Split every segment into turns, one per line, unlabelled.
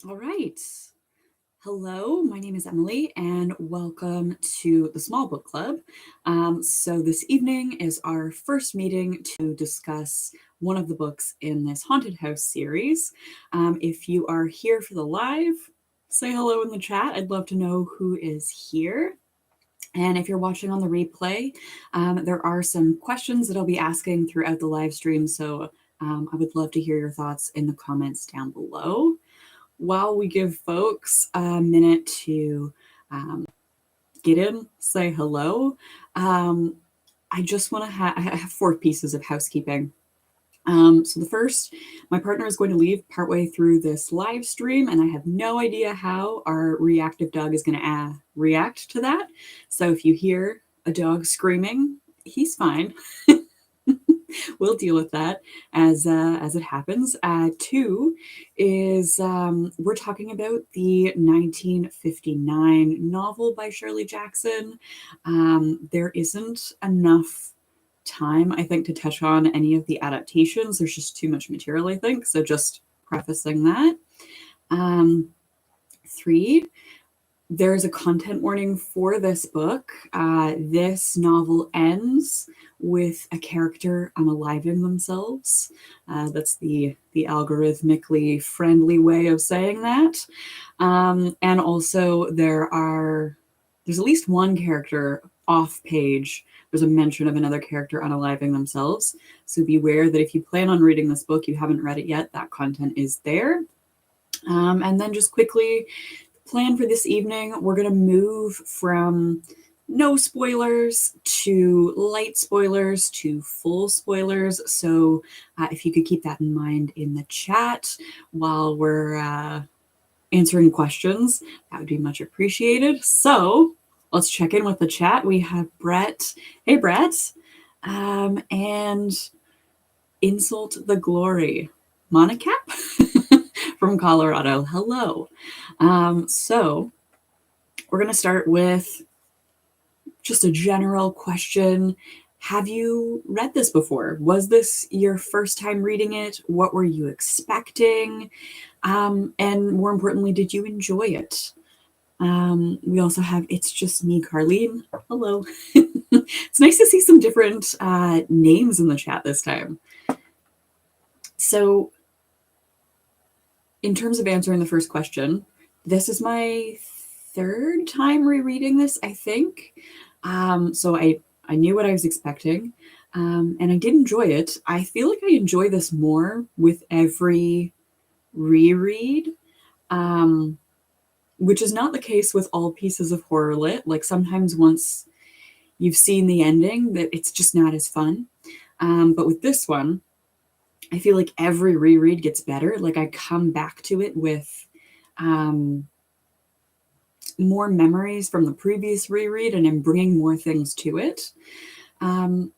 All right. Hello, my name is Emily, and welcome to the Small Book Club. So this evening is our first meeting to discuss one of the books in this haunted house series. If you are here for the live, say hello in the chat. I'd love to know who is here. And if you're watching on the replay, there are some questions that I'll be asking throughout the live stream. So I would love to hear your thoughts in the comments down below. While we give folks a minute to get in, say hello, I just want to I have 4 pieces of housekeeping. So the first, my partner is going to leave partway through this live stream, and I have no idea how our reactive dog is going to react to that. So if you hear a dog screaming, he's fine. We'll deal with that as it happens. 2 is we're talking about the 1959 novel by Shirley Jackson. There isn't enough time, I think, to touch on any of the adaptations. There's just too much material, I think. So just prefacing that. 3, there's a content warning for this book. This novel ends with a character unaliving themselves. That's the algorithmically friendly way of saying that. And also there's at least one character off page. There's a mention of another character unaliving themselves. So beware that if you plan on reading this book, you haven't read it yet, that content is there. And then just quickly, plan for this evening, we're going to move from no spoilers to light spoilers to full spoilers. So if you could keep that in mind in the chat while we're answering questions, that would be much appreciated. So let's check in with the chat. We have Brett. Hey, Brett. And Insult the Glory. Monica from Colorado. Hello. So we're going to start with just a general question. Have you read this before? Was this your first time reading it? What were you expecting? And more importantly, did you enjoy it? We also have It's Just Me, Carlene. Hello. It's nice to see some different names in the chat this time. So in terms of answering the first question, this is my 3rd time rereading this, I think. So I knew what I was expecting, and I did enjoy it. I feel like I enjoy this more with every reread, which is not the case with all pieces of horror lit. Like sometimes once you've seen the ending, that it's just not as fun. But with this one, I feel like every reread gets better. Like I come back to it with more memories from the previous reread, and I'm bringing more things to it. And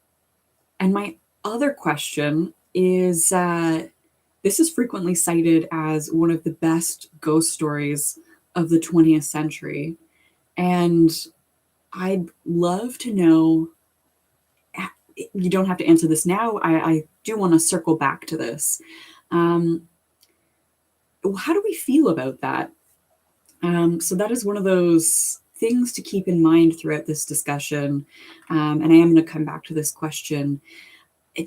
my other question is, this is frequently cited as one of the best ghost stories of the 20th century. And I'd love to know, you don't have to answer this now. I do want to circle back to this. How do we feel about that? So that is one of those things to keep in mind throughout this discussion. And I am going to come back to this question. Do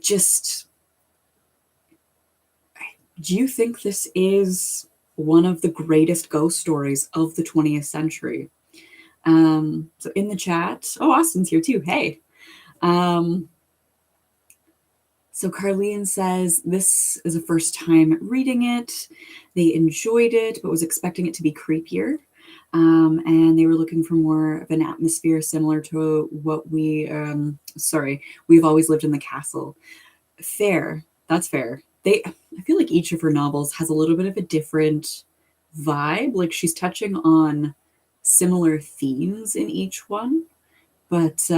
you think this is one of the greatest ghost stories of the 20th century? So in the chat, Austin's here too. Hey. So Carlene says, this is a first time reading it. They enjoyed it, but was expecting it to be creepier. And they were looking for more of an atmosphere similar to what We've Always Lived in the Castle. Fair. That's fair. I feel like each of her novels has a little bit of a different vibe. Like she's touching on similar themes in each one. But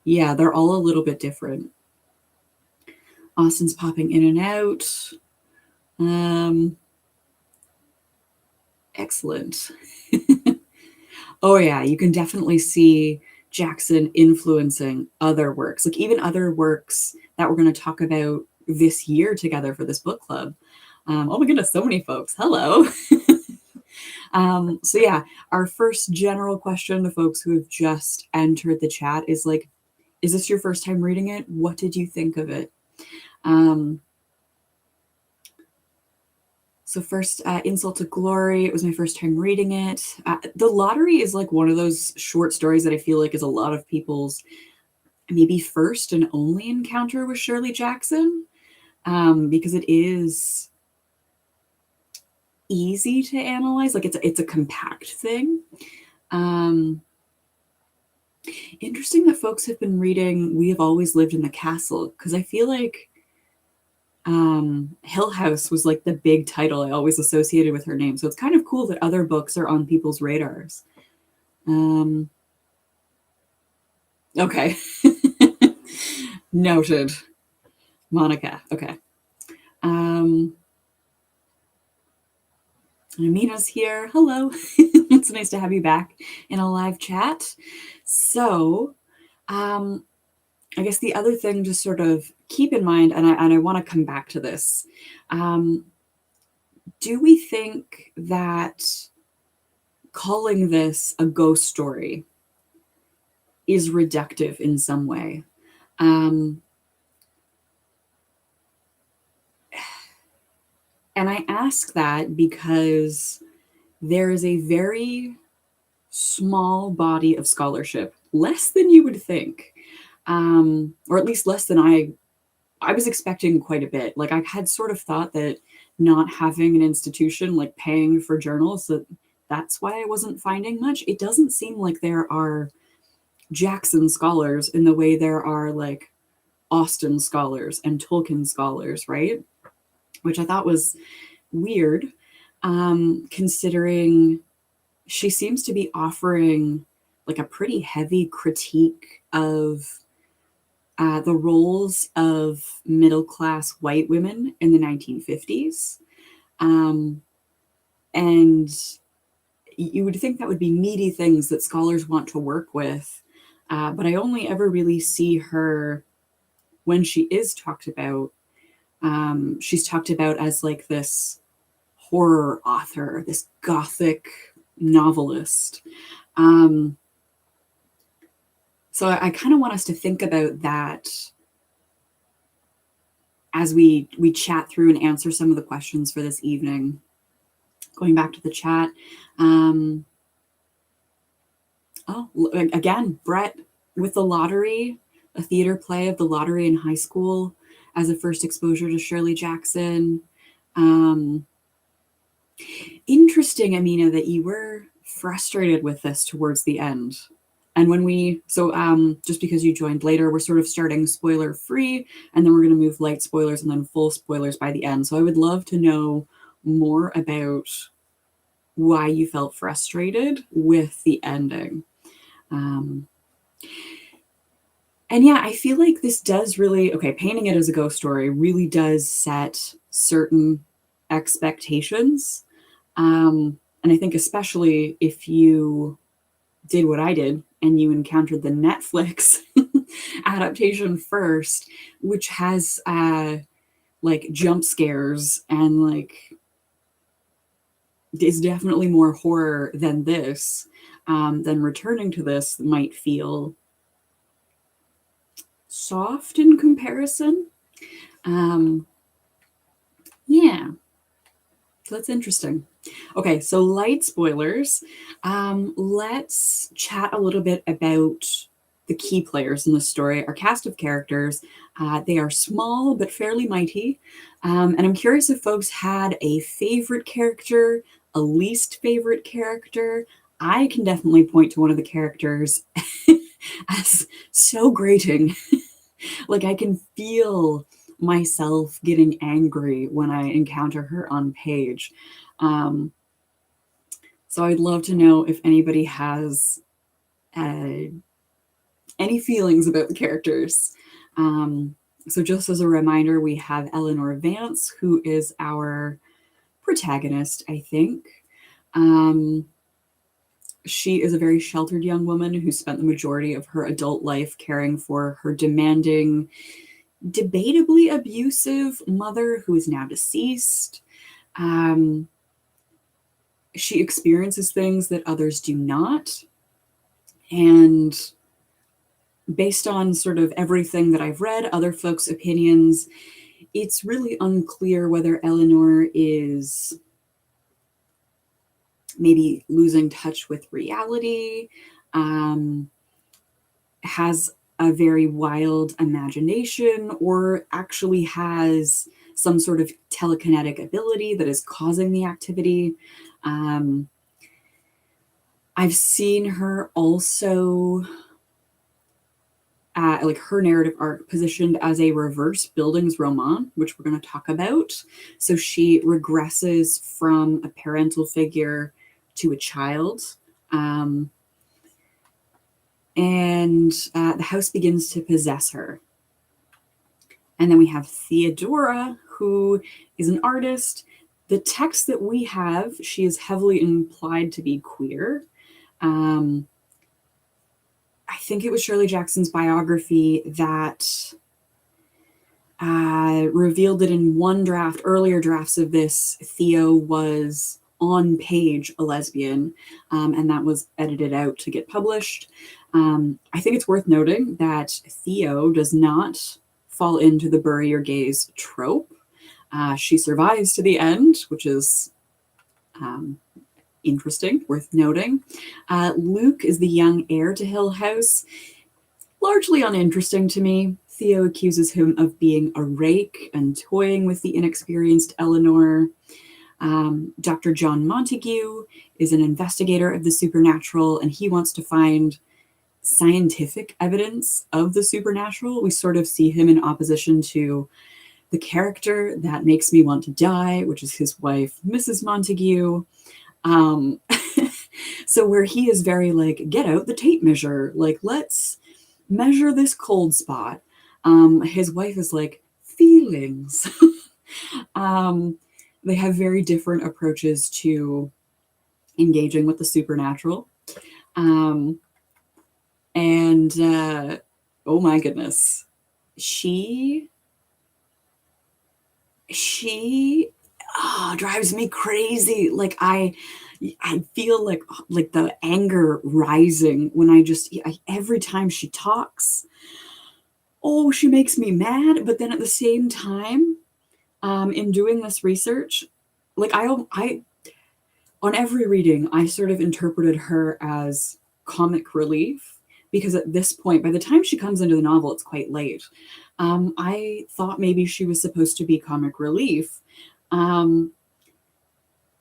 yeah, they're all a little bit different. Austin's popping in and out. Excellent. Oh yeah, you can definitely see Jackson influencing other works, like even other works that we're going to talk about this year together for this book club. Oh my goodness, so many folks. Hello. So yeah, our first general question to folks who have just entered the chat is like, is this your first time reading it? What did you think of it? So first, Insult to Glory. It was my first time reading it. The Lottery is like one of those short stories that I feel like is a lot of people's maybe first and only encounter with Shirley Jackson, because it is easy to analyze. Like it's a compact thing. Interesting that folks have been reading We Have Always Lived in the Castle, because I feel like Hill House was like the big title I always associated with her name. So it's kind of cool that other books are on people's radars. Okay. Noted. Monica. Okay. Amina's here. Hello. It's nice to have you back in a live chat. So, I guess the other thing to sort of keep in mind, and I want to come back to this, do we think that calling this a ghost story is reductive in some way? And I ask that because there is a very small body of scholarship, less than you would think, or at least less than I was expecting quite a bit. Like I had sort of thought that not having an institution like paying for journals, that's why I wasn't finding much. It doesn't seem like there are Jackson scholars in the way there are like Austen scholars and Tolkien scholars, right? Which I thought was weird, considering she seems to be offering like a pretty heavy critique of the roles of middle-class white women in the 1950s. And you would think that would be meaty things that scholars want to work with. But I only ever really see her when she is talked about. She's talked about as like this horror author, this gothic novelist. So I kind of want us to think about that as we chat through and answer some of the questions for this evening. Going back to the chat. Again, Brett with The Lottery, a theater play of The Lottery in high school as a first exposure to Shirley Jackson. Interesting, Amina, that you were frustrated with this towards the end. And when just because you joined later, we're sort of starting spoiler free, and then we're going to move light spoilers and then full spoilers by the end. So I would love to know more about why you felt frustrated with the ending. And yeah, I feel like this does really, painting it as a ghost story really does set certain expectations. And I think especially if you did what I did and you encountered the Netflix adaptation first, which has like jump scares and like is definitely more horror than this, then returning to this might feel soft in comparison. Yeah, so that's interesting. Okay, so light spoilers. Let's chat a little bit about the key players in the story. Our cast of characters, they are small but fairly mighty. And I'm curious if folks had a favorite character, a least favorite character. I can definitely point to one of the characters as so grating. Like I can feel myself getting angry when I encounter her on page. So I'd love to know if anybody has any feelings about the characters. So just as a reminder, we have Eleanor Vance, who is our protagonist, I think. She is a very sheltered young woman who spent the majority of her adult life caring for her demanding, debatably abusive mother who is now deceased. She experiences things that others do not. And based on sort of everything that I've read, other folks' opinions, it's really unclear whether Eleanor is maybe losing touch with reality, has a very wild imagination, or actually has some sort of telekinetic ability that is causing the activity. I've seen her also, like her narrative arc positioned as a reverse Bildungsroman, which we're going to talk about. So she regresses from a parental figure to a child. And the house begins to possess her. And then we have Theodora, who is an artist. The text that we have, she is heavily implied to be queer. I think it was Shirley Jackson's biography that revealed that in one draft, earlier drafts of this, Theo was on page a lesbian, and that was edited out to get published. I think it's worth noting that Theo does not fall into the bury your gays trope. She survives to the end, which is interesting, worth noting. Luke is the young heir to Hill House. Largely uninteresting to me. Theo accuses him of being a rake and toying with the inexperienced Eleanor. Dr. John Montague is an investigator of the supernatural, and he wants to find scientific evidence of the supernatural. We sort of see him in opposition to the character that makes me want to die, which is his wife, Mrs. Montague. So where he is very like, get out the tape measure, like, let's measure this cold spot. His wife is like, feelings. They have very different approaches to engaging with the supernatural. Oh my goodness. She drives me crazy. Like I feel like the anger rising when every time she talks. Oh, she makes me mad. But then at the same time, in doing this research, like I on every reading, I sort of interpreted her as comic relief, because at this point, by the time she comes into the novel, it's quite late. I thought maybe she was supposed to be comic relief, and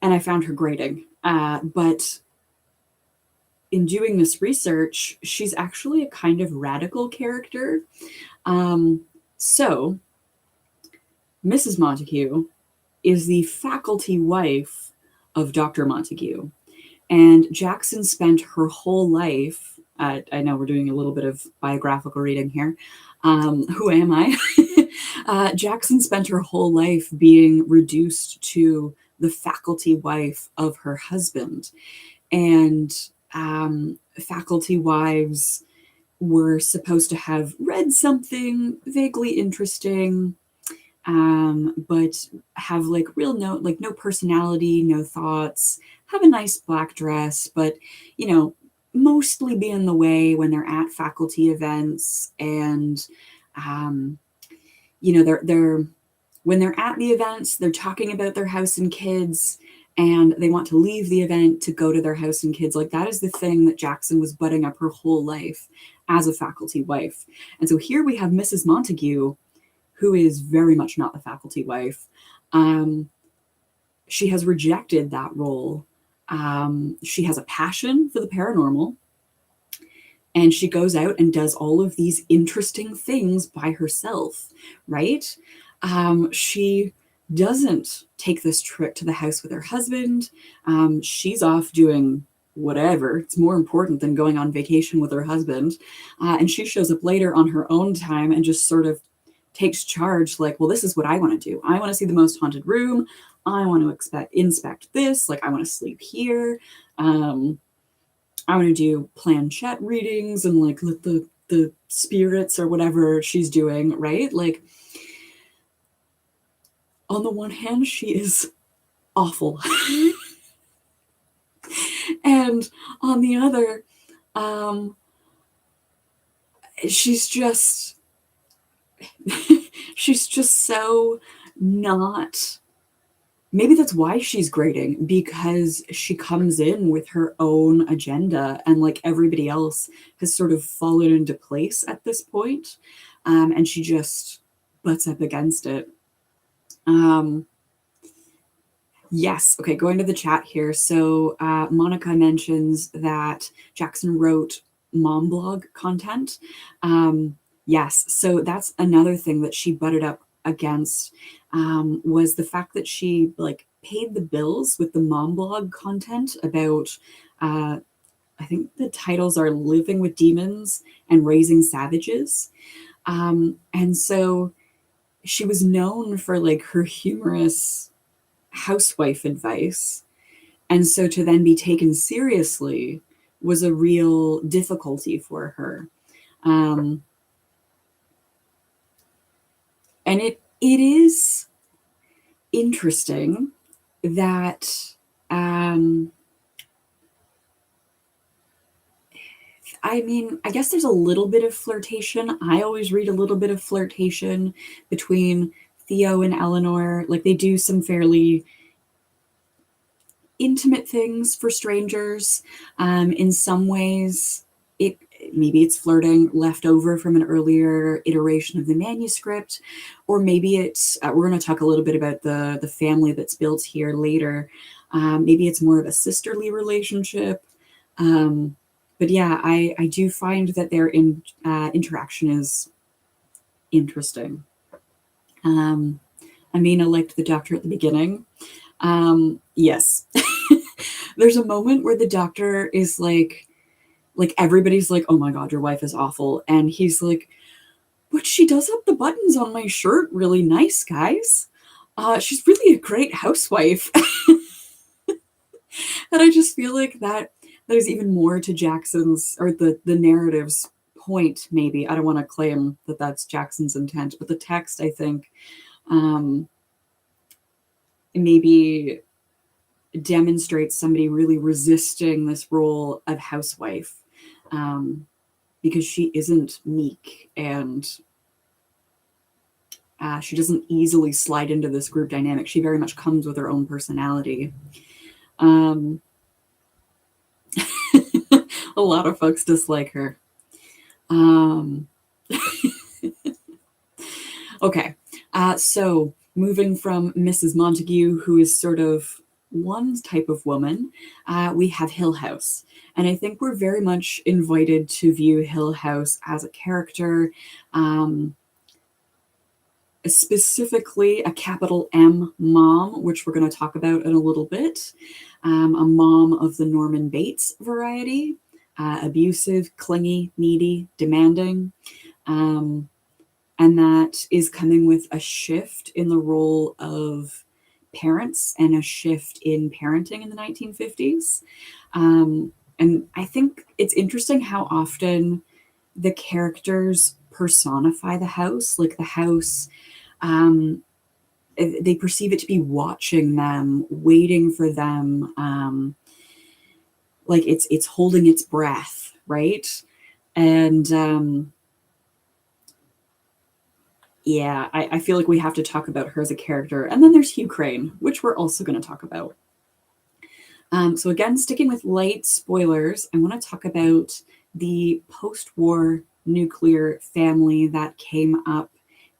I found her grating. But in doing this research, she's actually a kind of radical character. So Mrs. Montague is the faculty wife of Dr. Montague. And Jackson spent her whole life, I know we're doing a little bit of biographical reading here. Who am I? Jackson spent her whole life being reduced to the faculty wife of her husband. And faculty wives were supposed to have read something vaguely interesting, but have like no personality, no thoughts, have a nice black dress, but mostly be in the way when they're at faculty events. And they're when they're at the events, they're talking about their house and kids, and they want to leave the event to go to their house and kids. Like, that is the thing that Jackson was butting up her whole life as a faculty wife. And so here we have Mrs. Montague, who is very much not the faculty wife. She has rejected that role. She has a passion for the paranormal, and she goes out and does all of these interesting things by herself, right? She doesn't take this trip to the house with her husband. She's off doing whatever. It's more important than going on vacation with her husband. And she shows up later on her own time and just sort of takes charge, like, well, this is what I want to do. I want to see the most haunted room. I want to inspect this. Like, I want to sleep here. I want to do planchette readings and like let the spirits or whatever she's doing, right? Like, on the one hand, she is awful. And on the other, she's just so not. Maybe that's why she's grading, because she comes in with her own agenda, and like everybody else has sort of fallen into place at this point, and she just butts up against it. Yes. Okay, going to the chat here. So Monica mentions that Jackson wrote mom blog content. Yes. So that's another thing that she butted up against, was the fact that she like paid the bills with the mom blog content about, I think the titles are Living with Demons and Raising Savages. And so she was known for like her humorous housewife advice. And so to then be taken seriously was a real difficulty for her. And it is interesting that, I mean, I guess there's a little bit of flirtation. I always read a little bit of flirtation between Theo and Eleanor. Like they do some fairly intimate things for strangers. In some ways, maybe it's flirting left over from an earlier iteration of the manuscript, or maybe it's, we're going to talk a little bit about the family that's built here later. Maybe it's more of a sisterly relationship. But yeah, I do find that their interaction is interesting. Amina liked the doctor at the beginning. Yes. There's a moment where the doctor is like everybody's like, oh my God, your wife is awful. And he's like, but she does have the buttons on my shirt really nice, guys. She's really a great housewife. And I just feel like that is even more to Jackson's, or the narrative's point, maybe. I don't want to claim that that's Jackson's intent, but the text, I think, maybe demonstrates somebody really resisting this role of housewife, because she isn't meek, and she doesn't easily slide into this group dynamic. She very much comes with her own personality. A lot of folks dislike her. Okay, so moving from Mrs. Montague, who is sort of one type of woman, we have Hill House. And I think we're very much invited to view Hill House as a character, specifically a capital M mom, which we're going to talk about in a little bit. A mom of the Norman Bates variety, abusive, clingy, needy, demanding. And that is coming with a shift in the role of parents and a shift in parenting in the 1950s. And I think it's interesting how often the characters personify the house. Like the house, they perceive it to be watching them, waiting for them, like it's holding its breath, right? And yeah, I feel like we have to talk about her as a character. And then there's Hugh Crane, which we're also going to talk about. So again, sticking with light spoilers, I want to talk about the post-war nuclear family that came up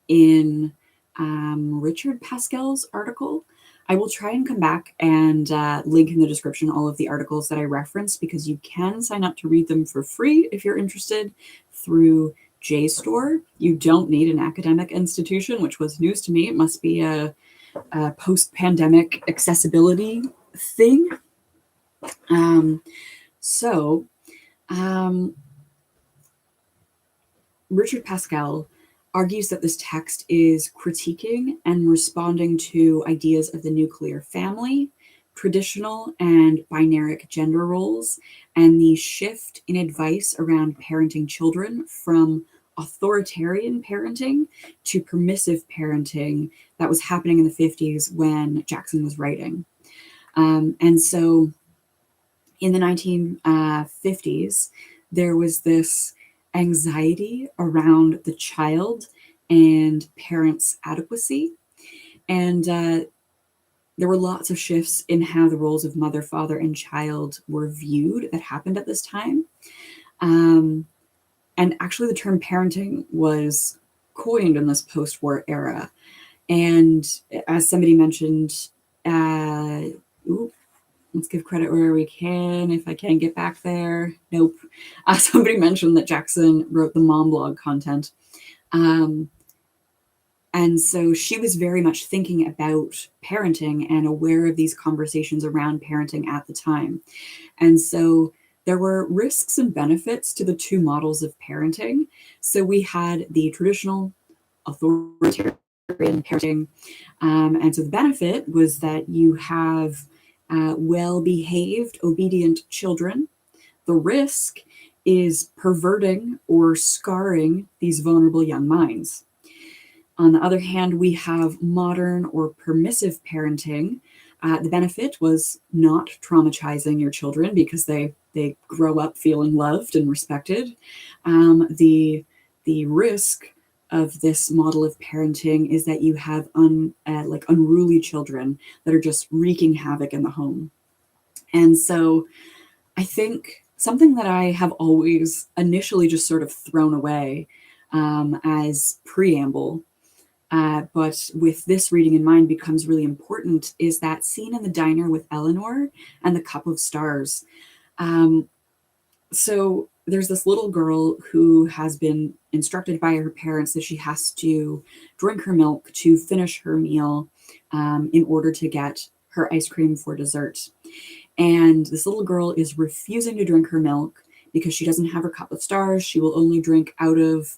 in Richard Pascal's article. I will try and come back and link in the description all of the articles that I referenced, because you can sign up to read them for free if you're interested through JSTOR. You don't need an academic institution, which was news to me. It must be a post-pandemic accessibility thing. Richard Pascal argues that this text is critiquing and responding to ideas of the nuclear family, traditional and binaric gender roles, and the shift in advice around parenting children from authoritarian parenting to permissive parenting that was happening in the 50s when Jackson was writing. And so in the 1950s, there was this anxiety around the child and parents' adequacy. And there were lots of shifts in how the roles of mother, father, and child were viewed that happened at this time. And actually, the term parenting was coined in this post-war era. And as somebody mentioned, let's give credit where we can. If I can get back there, nope. Somebody mentioned that Jackson wrote the mom blog content. And so she was very much thinking about parenting and aware of these conversations around parenting at the time. And so there were risks and benefits to the two models of parenting. So we had the traditional authoritarian parenting. And so the benefit was that you have well-behaved, obedient children. The risk is perverting or scarring these vulnerable young minds. On the other hand, we have modern or permissive parenting. The benefit was not traumatizing your children because they grow up feeling loved and respected. The risk of this model of parenting is that you have unruly children that are just wreaking havoc in the home. And so I think something that I have always initially just sort of thrown away as preamble, but with this reading in mind becomes really important, is that scene in the diner with Eleanor and the cup of stars. So there's this little girl who has been instructed by her parents that she has to drink her milk to finish her meal in order to get her ice cream for dessert. And this little girl is refusing to drink her milk because she doesn't have her cup of stars. She will only drink out of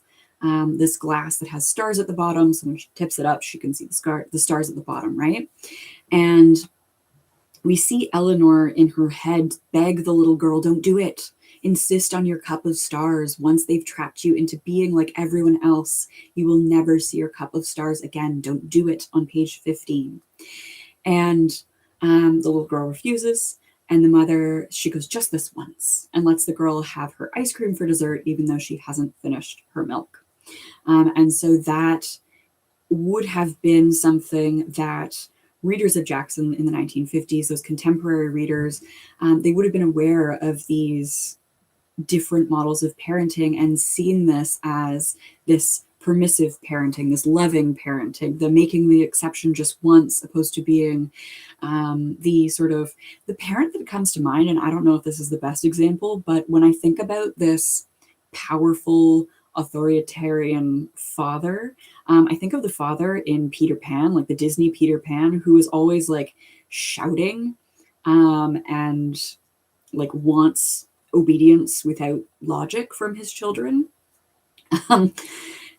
this glass that has stars at the bottom. So when she tips it up, she can see the stars at the bottom, right? And we see Eleanor in her head beg the little girl, don't do it. Insist on your cup of stars. Once they've trapped you into being like everyone else, you will never see your cup of stars again. Don't do it, on page 15. And the little girl refuses. And the mother, she goes, just this once, and lets the girl have her ice cream for dessert, even though she hasn't finished her milk. And so that would have been something that readers of Jackson in the 1950s, those contemporary readers, they would have been aware of these different models of parenting and seen this as this permissive parenting, this loving parenting, the making the exception just once, opposed to being the parent that comes to mind. And I don't know if this is the best example, but when I think about this powerful authoritarian father, I think of the father in Peter Pan, like the Disney Peter Pan, who is always like shouting and like wants obedience without logic from his children.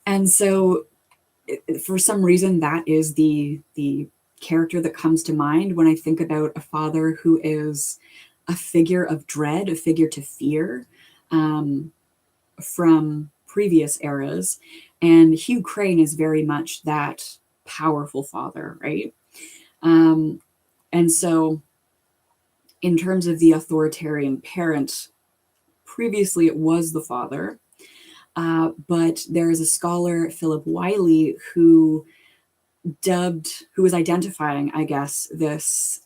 And so for some reason, that is the character that comes to mind when I think about a father who is a figure of dread, a figure to fear from previous eras. And Hugh Crane is very much that powerful father, right? And so in terms of the authoritarian parent, previously it was the father. But there is a scholar, Philip Wiley, who was identifying, I guess, this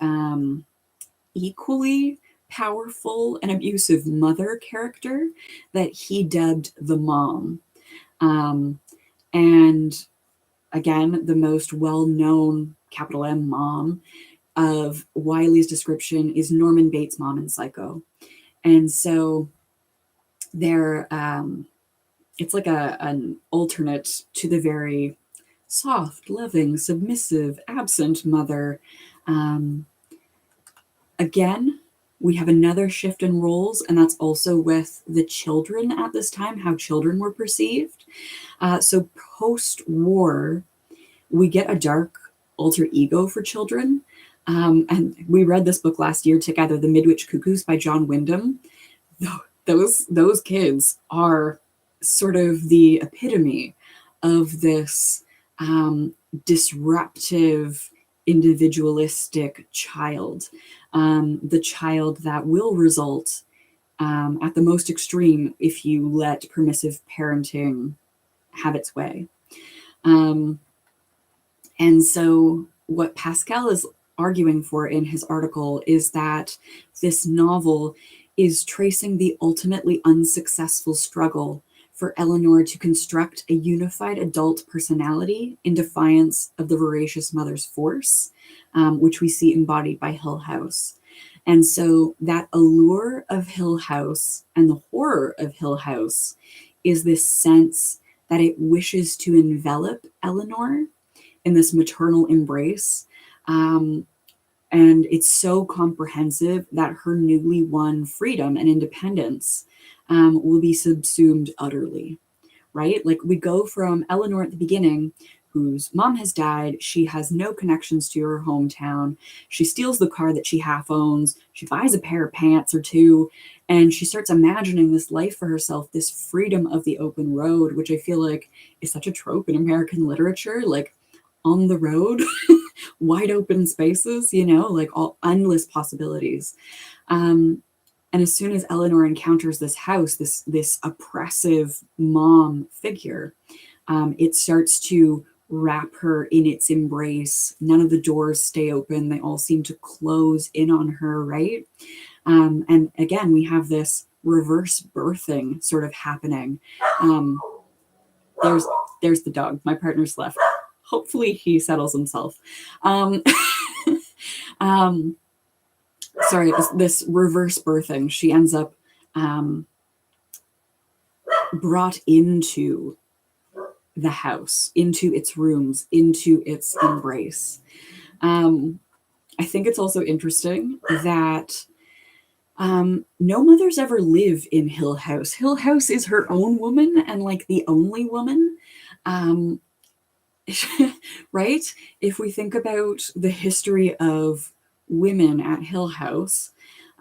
equally powerful and abusive mother character that he dubbed the mom. And again, the most well-known capital M mom of Wiley's description is Norman Bates' mom in Psycho. And so there, it's like an alternate to the very soft, loving, submissive, absent mother. Again, we have another shift in roles, and that's also with the children at this time, how children were perceived. So post-war, we get a dark alter ego for children. And we read this book last year together, The Midwich Cuckoos by John Wyndham. Those kids are sort of the epitome of this disruptive, individualistic child. the child that will result at the most extreme if you let permissive parenting have its way. And so what Pascal is arguing for in his article is that this novel is tracing the ultimately unsuccessful struggle for Eleanor to construct a unified adult personality in defiance of the voracious mother's force, which we see embodied by Hill House. And so that allure of Hill House and the horror of Hill House is this sense that it wishes to envelop Eleanor in this maternal embrace. And it's so comprehensive that her newly won freedom and independence will be subsumed utterly, right? Like we go from Eleanor at the beginning, whose mom has died. She has no connections to her hometown. She steals the car that she half owns. She buys a pair of pants or two, and she starts imagining this life for herself, this freedom of the open road, which I feel like is such a trope in American literature, like on the road, wide open spaces, you know, like all endless possibilities. And as soon as Eleanor encounters this house, this oppressive mom figure, it starts to wrap her in its embrace. None of the doors stay open. They all seem to close in on her, right? And again, we have this reverse birthing sort of happening. There's the dog. My partner's left. Hopefully he settles himself. Sorry, this reverse birthing. She ends up brought into the house, into its rooms, into its embrace. I think it's also interesting that no mothers ever live in Hill House. Hill House is her own woman and like the only woman. Right? If we think about the history of women at Hill House,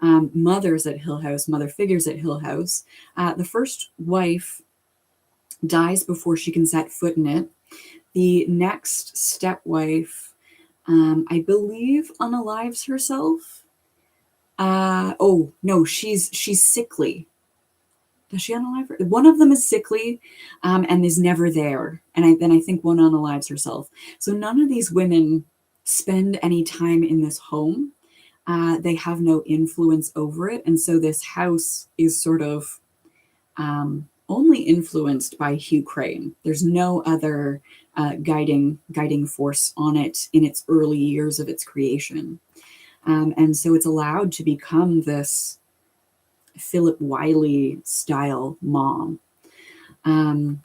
mothers at Hill House, mother figures at Hill House, the first wife dies before she can set foot in it. The next stepwife, I believe, unalives herself. Oh no, she's sickly. Does she unalive her? One of them is sickly and is never there. And then I think one unalives herself. So none of these women spend any time in this home. They have no influence over it. And so this house is sort of only influenced by Hugh Crane. There's no other guiding force on it in its early years of its creation. And so it's allowed to become this Philip Wiley style mom. And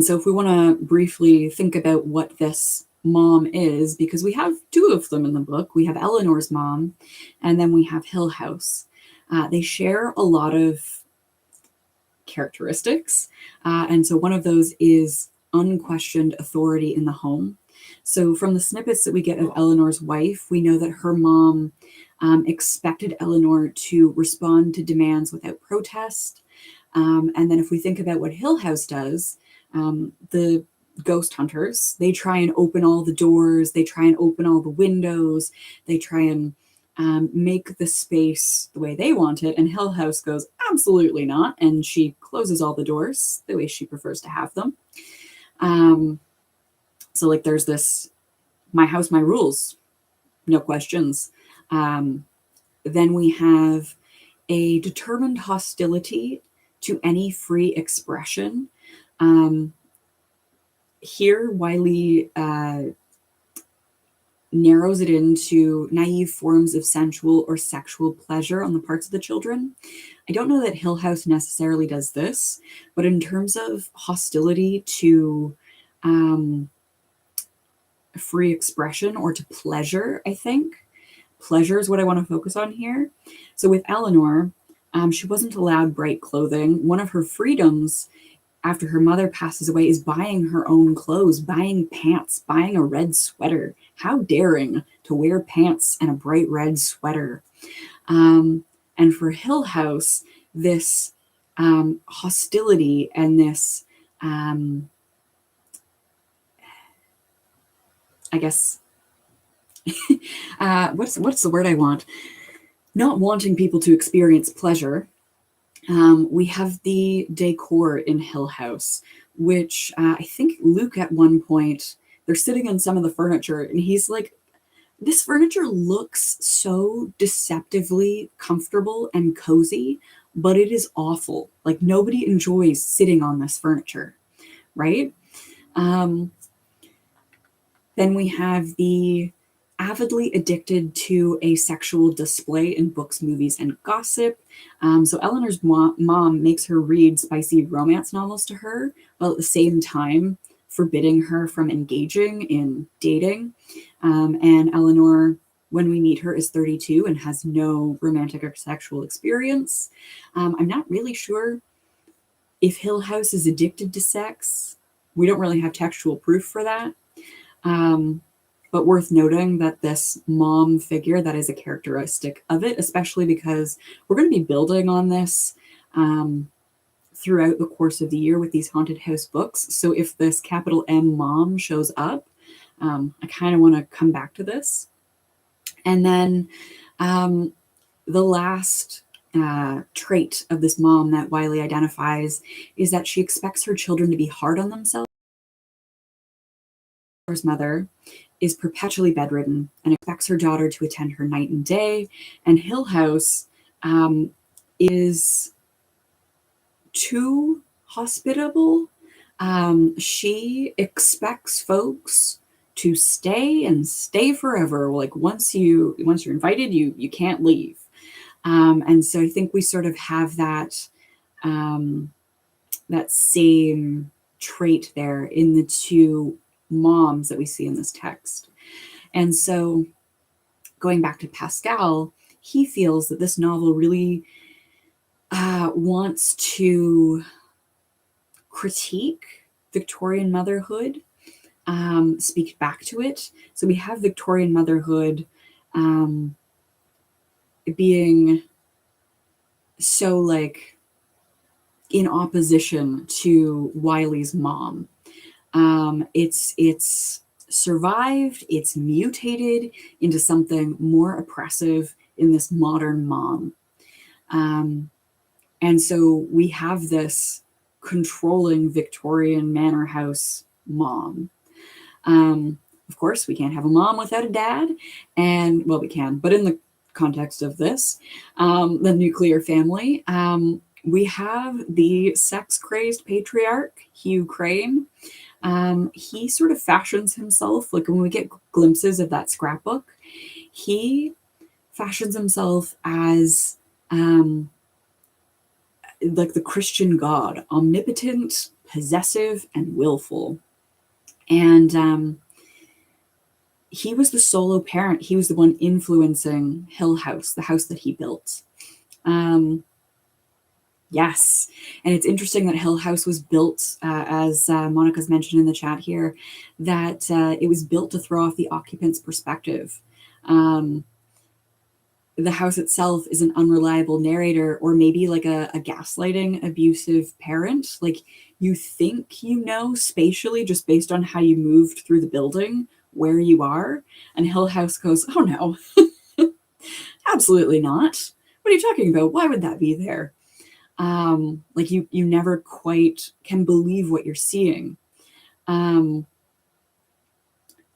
so if we want to briefly think about what this mom is, because we have two of them in the book, we have Eleanor's mom, and then we have Hill House. They share a lot of characteristics. And so one of those is unquestioned authority in the home. So from the snippets that we get of Eleanor's wife, we know that her mom expected Eleanor to respond to demands without protest. And then if we think about what Hill House does, the ghost hunters, they try and open all the doors, they try and open all the windows, they try and make the space the way they want it. And Hill House goes, absolutely not. And she closes all the doors the way she prefers to have them. So like there's this, my house, my rules, no questions. Then we have a determined hostility to any free expression. Here, Wiley narrows it into naive forms of sensual or sexual pleasure on the parts of the children. I don't know that Hill House necessarily does this, but in terms of hostility to free expression or to pleasure, I think pleasure is what I want to focus on here. So with Eleanor, she wasn't allowed bright clothing. One of her freedoms after her mother passes away is buying her own clothes, buying pants, buying a red sweater. How daring to wear pants and a bright red sweater. And for Hill House, this hostility and this, I guess, what's the word I want? Not wanting people to experience pleasure. We have the decor in Hill House, which I think Luke at one point, they're sitting in some of the furniture and he's like, this furniture looks so deceptively comfortable and cozy, but it is awful. Like nobody enjoys sitting on this furniture, right? Then we have the avidly addicted to a sexual display in books, movies, and gossip. So Eleanor's mom makes her read spicy romance novels to her, while at the same time forbidding her from engaging in dating. And Eleanor, when we meet her, is 32 and has no romantic or sexual experience. I'm not really sure if Hill House is addicted to sex. We don't really have textual proof for that. But worth noting that this mom figure, that is a characteristic of it, especially because we're going to be building on this throughout the course of the year with these haunted house books. So if this capital M mom shows up, I kind of want to come back to this. And then the last trait of this mom that Wiley identifies is that she expects her children to be hard on themselves. Her mother is perpetually bedridden and expects her daughter to attend her night and day. And Hill House is too hospitable. She expects folks to stay and stay forever. Like once you're invited, you can't leave. And so I think we sort of have that that same trait there in the two moms that we see in this text. And so going back to Pascal, he feels that this novel really wants to critique Victorian motherhood, speak back to it. So we have Victorian motherhood being so like in opposition to Wiley's mom. It's survived, it's mutated into something more oppressive in this modern mom. And so we have this controlling Victorian manor house mom. Of course, we can't have a mom without a dad. And, well, we can, but in the context of this, the nuclear family, we have the sex-crazed patriarch, Hugh Crane. He sort of fashions himself, like when we get glimpses of that scrapbook, he fashions himself as like the Christian God, omnipotent, possessive, and willful. And he was the solo parent. He was the one influencing Hill House, the house that he built. Yes. And it's interesting that Hill House was built, as Monica's mentioned in the chat here, that it was built to throw off the occupant's perspective. The house itself is an unreliable narrator, or maybe like a gaslighting, abusive parent. Like you think you know spatially just based on how you moved through the building where you are. And Hill House goes, oh no, absolutely not. What are you talking about? Why would that be there? Like you never quite can believe what you're seeing. And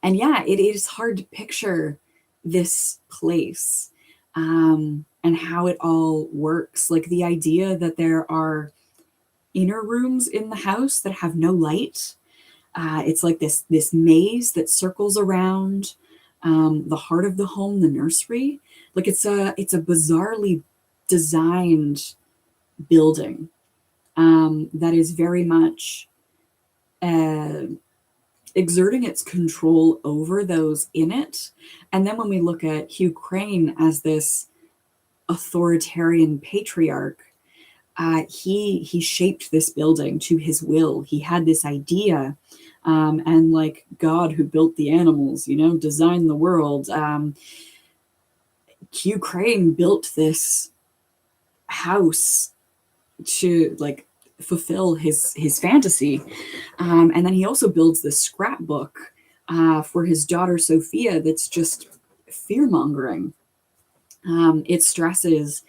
yeah, it is hard to picture this place and how it all works. Like the idea that there are inner rooms in the house that have no light. It's like this maze that circles around the heart of the home, the nursery. Like it's a bizarrely designed building that is very much exerting its control over those in it. And then when we look at Hugh Crane as this authoritarian patriarch, he shaped this building to his will. He had this idea, and like God who built the animals, designed the world. Hugh Crane built this house to like fulfill his fantasy, and then he also builds this scrapbook for his daughter Sophia that's just fear-mongering. It stresses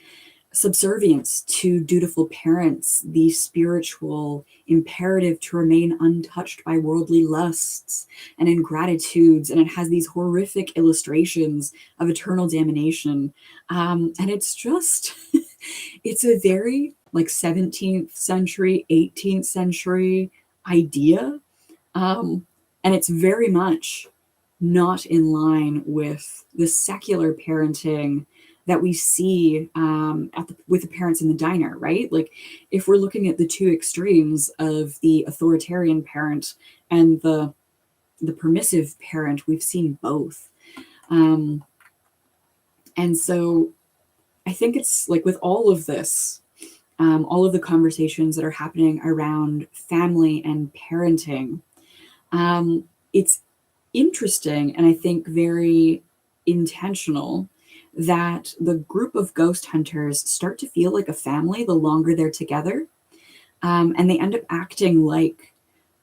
subservience to dutiful parents, the spiritual imperative to remain untouched by worldly lusts and ingratitudes. And it has these horrific illustrations of eternal damnation. And it's just, it's a very like 17th century, 18th century idea. And it's very much not in line with the secular parenting that we see with the parents in the diner, right? Like, if we're looking at the two extremes of the authoritarian parent and the permissive parent, we've seen both. And so I think it's like with all of this, all of the conversations that are happening around family and parenting, it's interesting and I think very intentional that the group of ghost hunters start to feel like a family the longer they're together. And they end up acting like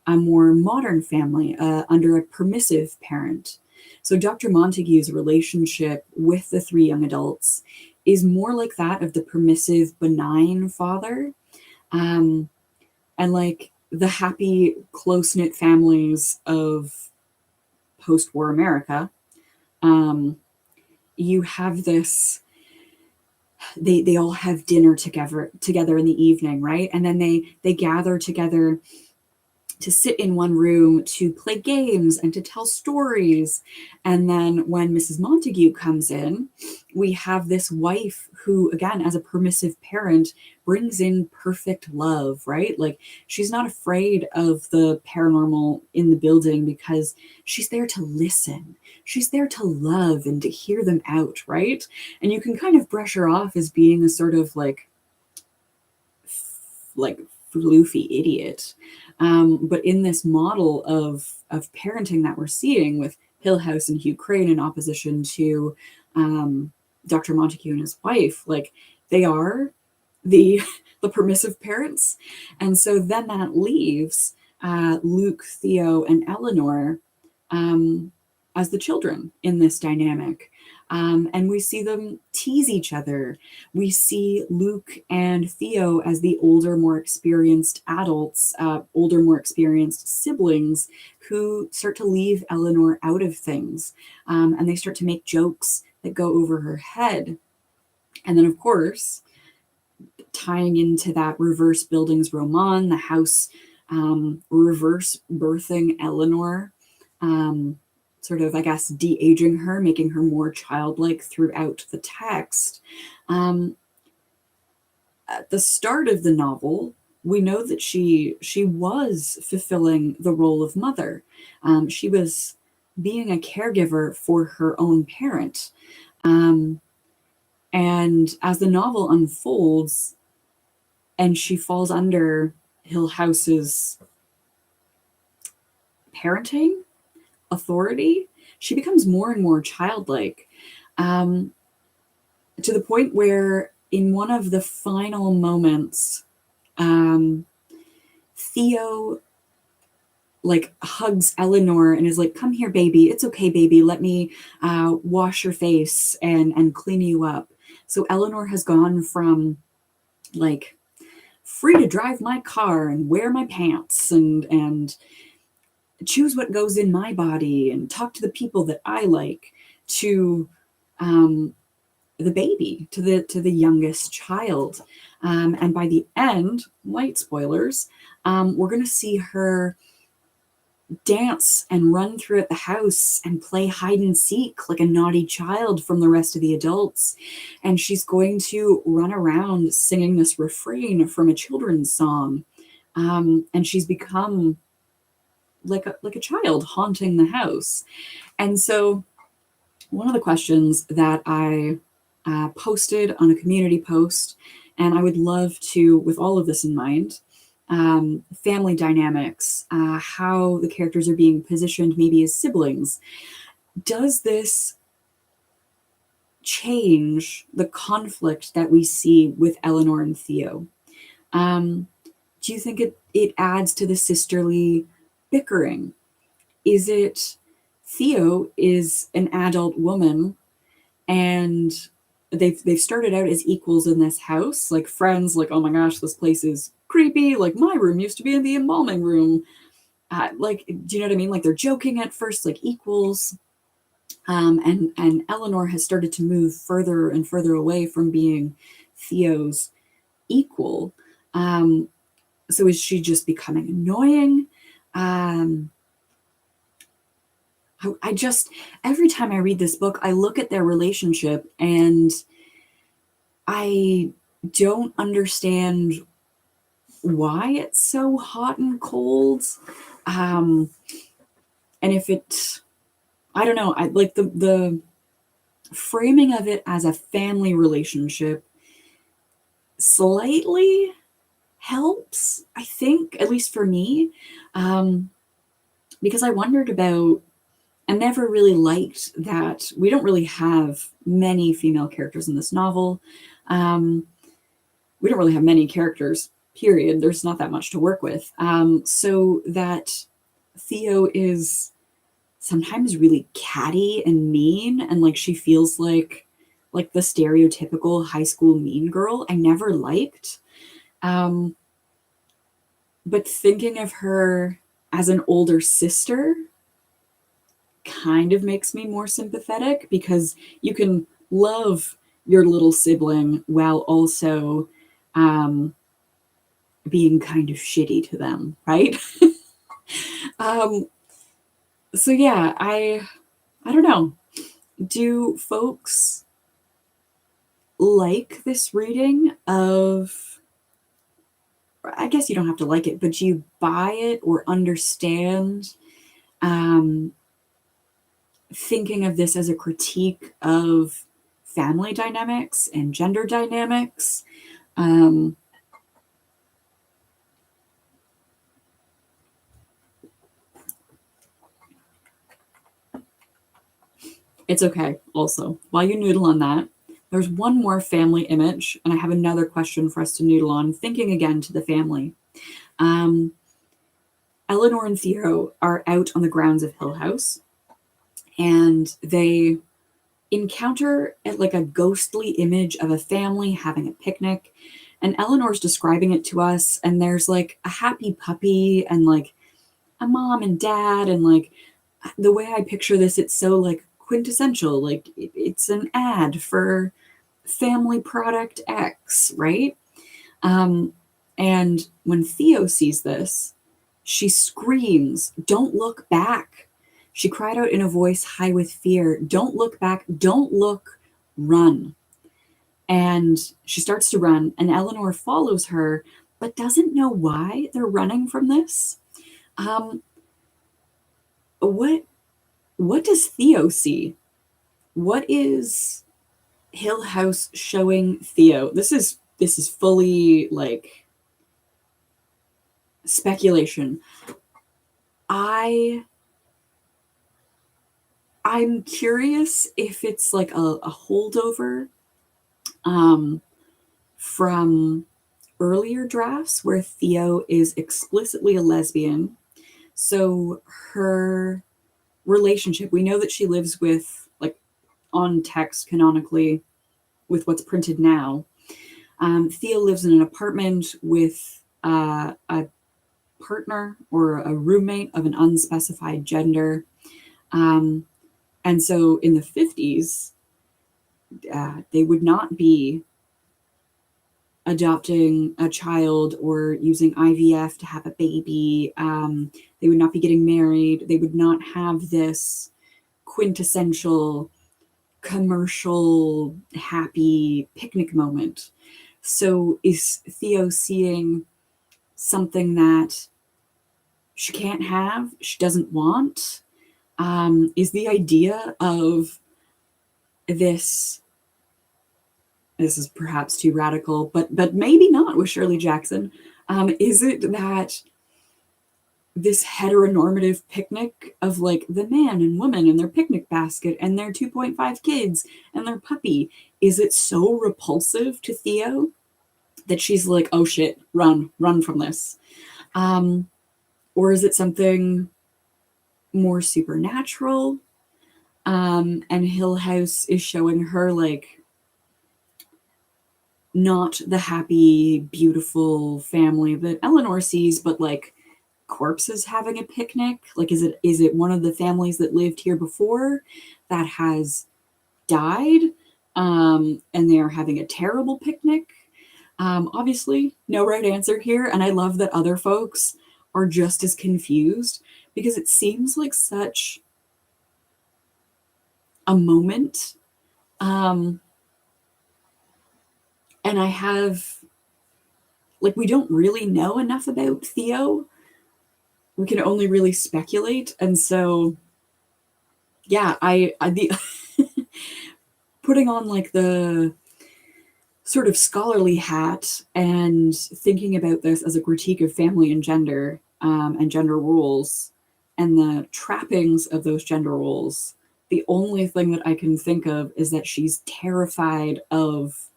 a more modern family under a permissive parent. So Dr. Montague's relationship with the three young adults is more like that of the permissive, benign father. And like the happy, close-knit families of post-war America, you have this, they all have dinner together in the evening, right? And then they gather together to sit in one room to play games and to tell stories. And then when Mrs. Montague comes in, we have this wife who, again, as a permissive parent, brings in perfect love, right? Like, she's not afraid of the paranormal in the building because she's there to listen. She's there to love and to hear them out, right? And you can kind of brush her off as being a sort of like floofy idiot. But in this model of parenting that we're seeing with Hill House and Hugh Crane in opposition to Dr. Montague and his wife, like, they are the permissive parents. And so then that leaves Luke, Theo, and Eleanor as the children in this dynamic. And we see them tease each other. We see Luke and Theo as the older, more experienced adults, older, more experienced siblings who start to leave Eleanor out of things. And they start to make jokes that go over her head. And then, of course, tying into that reverse Bildungsroman, the house reverse birthing Eleanor, sort of, I guess, de-aging her, making her more childlike throughout the text. At the start of the novel, we know that she was fulfilling the role of mother. She was being a caregiver for her own parent. And as the novel unfolds and she falls under Hill House's parenting authority, she becomes more and more childlike, to the point where in one of the final moments, Theo like hugs Eleanor and is like, "Come here, baby. It's okay, baby. Let me wash your face and clean you up." So Eleanor has gone from like free to drive my car and wear my pants and choose what goes in my body and talk to the people that I like, to the baby, to the youngest child. And by the end, light spoilers, we're going to see her dance and run throughout the house and play hide and seek like a naughty child from the rest of the adults. And she's going to run around singing this refrain from a children's song. And she's become like a child haunting the house. And so one of the questions that I posted on a community post, and I would love to, with all of this in mind, family dynamics, how the characters are being positioned maybe as siblings. Does this change the conflict that we see with Eleanor and Theo? Do you think it adds to the sisterly bickering? Is it Theo is an adult woman And they've started out as equals in this house, like friends, like, oh my gosh, this place is creepy. Like my room used to be in the embalming room. Like, do you know what I mean? Like they're joking at first, like equals. And Eleanor has started to move further and further away from being Theo's equal. So is she just becoming annoying? I just, every time I read this book, I look at their relationship and I don't understand why it's so hot and cold. And if it, I don't know, I like the framing of it as a family relationship slightly helps, I think, at least for me, because I wondered about, I never really liked that we don't really have many female characters in this novel. We don't really have many characters, period. There's not that much to work with. So that Theo is sometimes really catty and mean, and like she feels like the stereotypical high school mean girl, I never liked. But thinking of her as an older sister kind of makes me more sympathetic, because you can love your little sibling while also being kind of shitty to them, right? So yeah, I don't know. Do folks like this reading of, I guess you don't have to like it, but do you buy it or understand thinking of this as a critique of family dynamics and gender dynamics? It's okay. Also, while you noodle on that, there's one more family image, and I have another question for us to noodle on, thinking again to the family. Eleanor and Theo are out on the grounds of Hill House, and they encounter like a ghostly image of a family having a picnic, and Eleanor's describing it to us, and there's like a happy puppy and like a mom and dad, and like the way I picture this, it's so like quintessential, like it's an ad for family product X, right? And when Theo sees this, she screams, "Don't look back." She cried out in a voice high with fear, "Don't look back, don't look, run." And she starts to run, and Eleanor follows her, but doesn't know why they're running from this. What does Theo see? What is Hill House showing Theo? This is fully like speculation. I'm curious if it's like a holdover from earlier drafts where Theo is explicitly a lesbian. So her relationship, we know that she lives with, like on text canonically, with what's printed now. Theo lives in an apartment with a partner or a roommate of an unspecified gender. And so in the 50s, they would not be adopting a child or using IVF to have a baby. They would not be getting married. They would not have this quintessential commercial happy picnic moment. So is Theo seeing something that she can't have, she doesn't want? Is the idea of this is perhaps too radical, but maybe not with Shirley Jackson. Is it that this heteronormative picnic of like the man and woman and their picnic basket and their 2.5 kids and their puppy, is it so repulsive to Theo that she's like, oh shit, run from this? Or is it something more supernatural? And Hill House is showing her like not the happy, beautiful family that Eleanor sees, but like corpses having a picnic. Like, is it one of the families that lived here before that has died, and they are having a terrible picnic? Obviously, no right answer here, and I love that other folks are just as confused because it seems like such a moment. And I have, like, we don't really know enough about Theo. We can only really speculate. And so, yeah, I the putting on like the sort of scholarly hat and thinking about this as a critique of family and gender roles and the trappings of those gender roles. The only thing that I can think of is that she's terrified of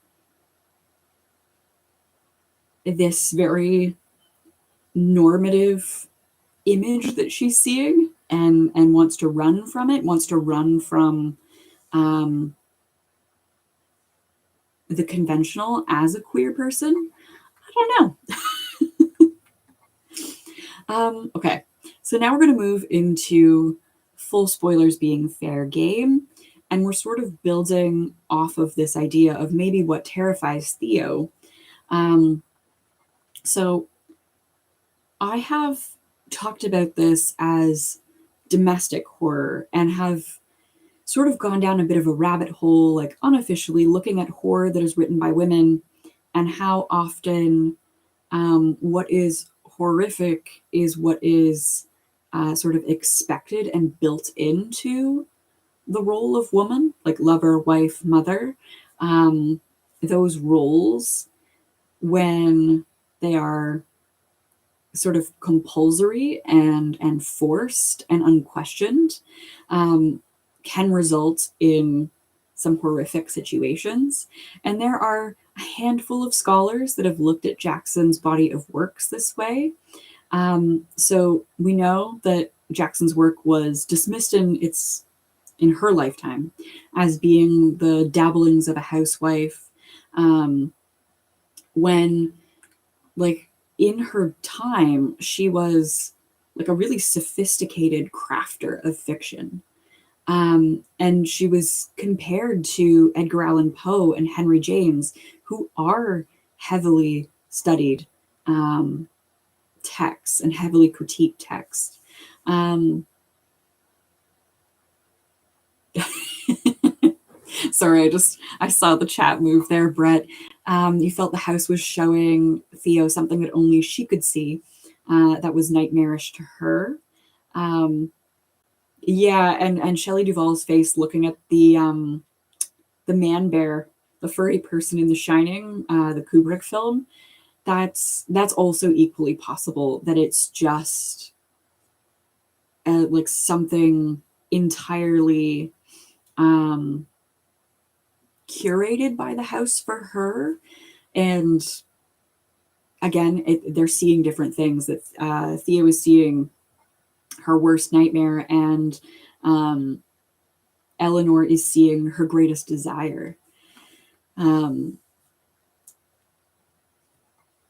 this very normative image that she's seeing and wants to run from it, wants to run from the conventional as a queer person. I don't know. Okay, so now we're going to move into full spoilers being fair game, and we're sort of building off of this idea of maybe what terrifies Theo. So I have talked about this as domestic horror and have sort of gone down a bit of a rabbit hole, like unofficially looking at horror that is written by women and how often what is horrific is what is sort of expected and built into the role of woman, like lover, wife, mother. Those roles, when they are sort of compulsory and forced and unquestioned, can result in some horrific situations. And there are a handful of scholars that have looked at Jackson's body of works this way. So we know that Jackson's work was dismissed in her lifetime as being the dabblings of a housewife, when, like, in her time, she was like a really sophisticated crafter of fiction. And she was compared to Edgar Allan Poe and Henry James, who are heavily studied texts and heavily critiqued texts. Sorry, I saw the chat move there, Brett. You felt the house was showing Theo something that only she could see, that was nightmarish to her. Yeah, and Shelley Duvall's face looking at the man bear, the furry person in The Shining, the Kubrick film, that's also equally possible, that it's just like something entirely curated by the house for her. And again, they're seeing different things. That Theo is seeing her worst nightmare, and Eleanor is seeing her greatest desire.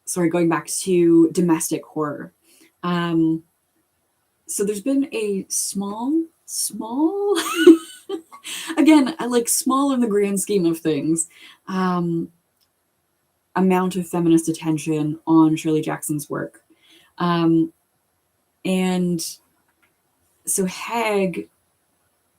Sorry, going back to domestic horror. So there's been a small, again, I like small in the grand scheme of things, amount of feminist attention on Shirley Jackson's work. And so Heg,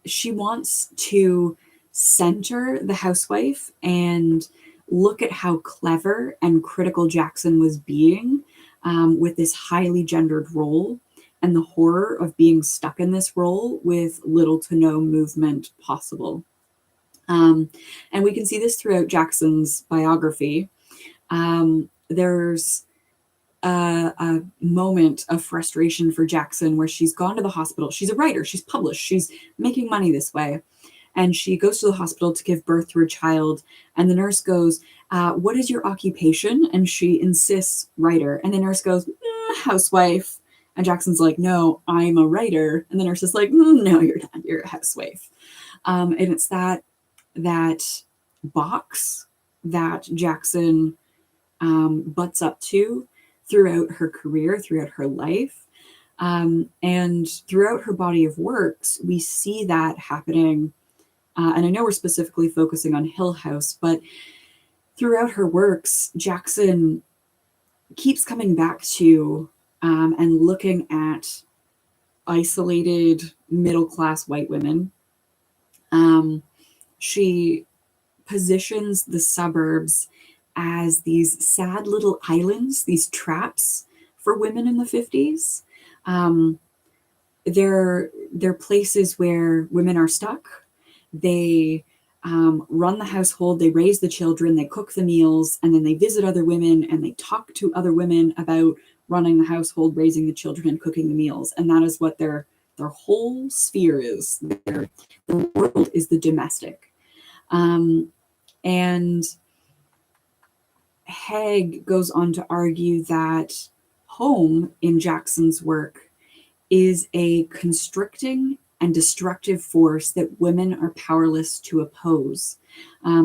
she wants to center the housewife and look at how clever and critical Jackson was being with this highly gendered role, and the horror of being stuck in this role with little to no movement possible. And we can see this throughout Jackson's biography. There's a moment of frustration for Jackson where she's gone to the hospital. She's a writer, she's published, she's making money this way. And she goes to the hospital to give birth to her child. And the nurse goes, what is your occupation? And she insists, writer. And the nurse goes, housewife. And Jackson's like, no, I'm a writer. And the nurse is like, no, you're not, you're a housewife. And it's that box that Jackson butts up to throughout her career, throughout her life. And throughout her body of works, we see that happening. And I know we're specifically focusing on Hill House, but throughout her works, Jackson keeps coming back to and looking at isolated middle-class white women. She positions the suburbs as these sad little islands, these traps for women in the 50s. They're places where women are stuck. They run the household, they raise the children, they cook the meals, and then they visit other women and they talk to other women about running the household, raising the children, and cooking the meals. And that is what their whole sphere is. The world is the domestic. And Haig goes on to argue that home in Jackson's work is a constricting and destructive force that women are powerless to oppose.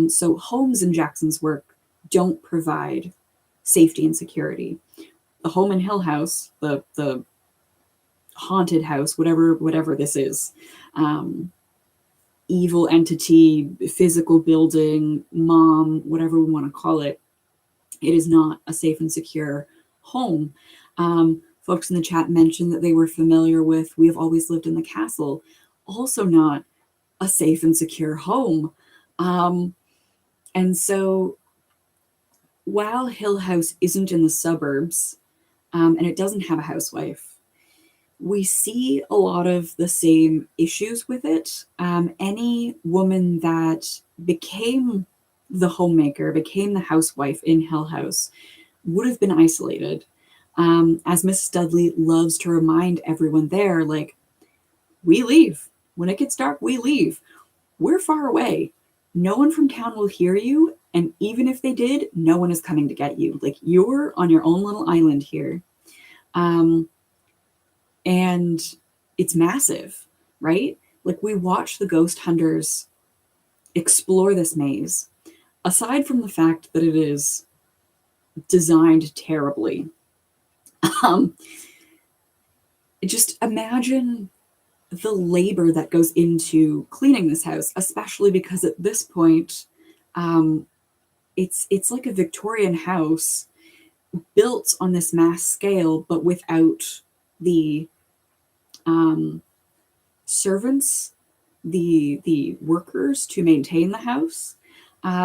So homes in Jackson's work don't provide safety and security. The home in Hill House, the haunted house, whatever this is, evil entity, physical building, mom, whatever we want to call it, it is not a safe and secure home. Folks in the chat mentioned that they were familiar with We Have Always Lived in the Castle, also not a safe and secure home. And so while Hill House isn't in the suburbs, and it doesn't have a housewife, we see a lot of the same issues with it. Any woman that became the homemaker, became the housewife in Hill House, would have been isolated. As Mrs. Dudley loves to remind everyone there, like, we leave. When it gets dark, we leave. We're far away. No one from town will hear you, and even if they did, no one is coming to get you. Like, you're on your own little island here. And it's massive, right? Like, we watch the ghost hunters explore this maze. Aside from the fact that it is designed terribly, just imagine the labor that goes into cleaning this house, especially because at this point, it's like a Victorian house built on this mass scale, but without the servants, the workers to maintain the house.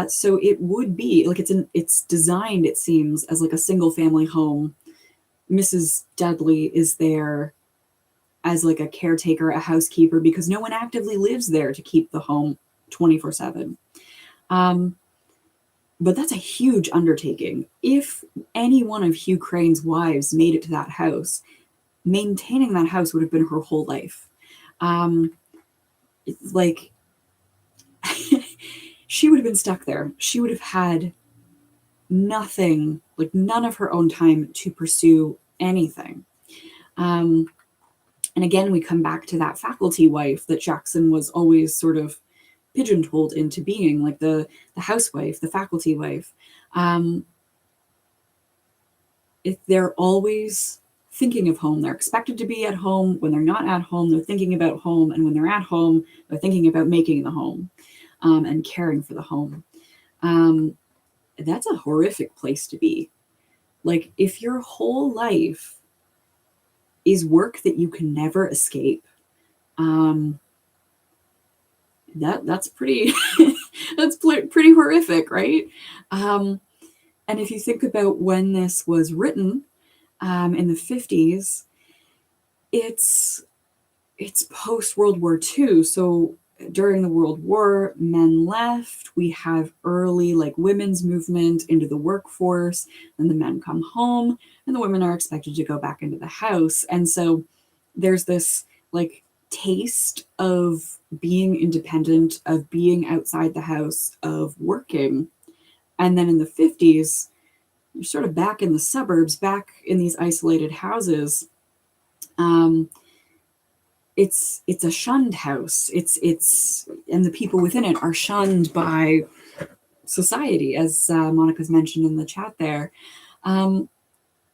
So it would be like it's designed, it seems, as like a single family home. Mrs. Dudley is there as like a caretaker, a housekeeper, because no one actively lives there to keep the home 24/7. But that's a huge undertaking. If any one of Hugh Crane's wives made it to that house, maintaining that house would have been her whole life. Like, she would have been stuck there. She would have had nothing, like none of her own time to pursue anything. And again, we come back to that faculty wife that Jackson was always sort of pigeonholed into being, like the housewife, the faculty wife. If they're always thinking of home, they're expected to be at home. When they're not at home, they're thinking about home. And when they're at home, they're thinking about making the home and caring for the home. That's a horrific place to be. Like, if your whole life is work that you can never escape, that's pretty that's pretty horrific, right? And if you think about when this was written in the 50s, it's post World War II. So during the World War, men left. We have early like women's movement into the workforce, and the men come home, and the women are expected to go back into the house. And so there's this like taste of being independent, of being outside the house, of working. And then in the 50s, you're sort of back in the suburbs, back in these isolated houses. it's a shunned house. It's and the people within it are shunned by society, as Monica's mentioned in the chat there.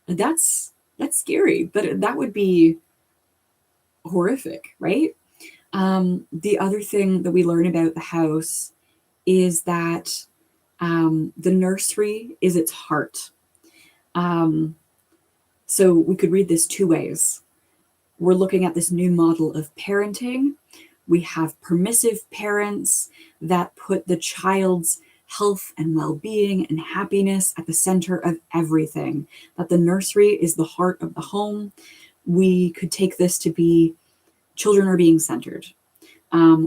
That's scary. That would be horrific, right? The other thing that we learn about the house is that the nursery is its heart. So we could read this two ways. We're looking at this new model of parenting. We have permissive parents that put the child's health and well-being and happiness at the center of everything, that the nursery is the heart of the home. We could take this to be children are being centered,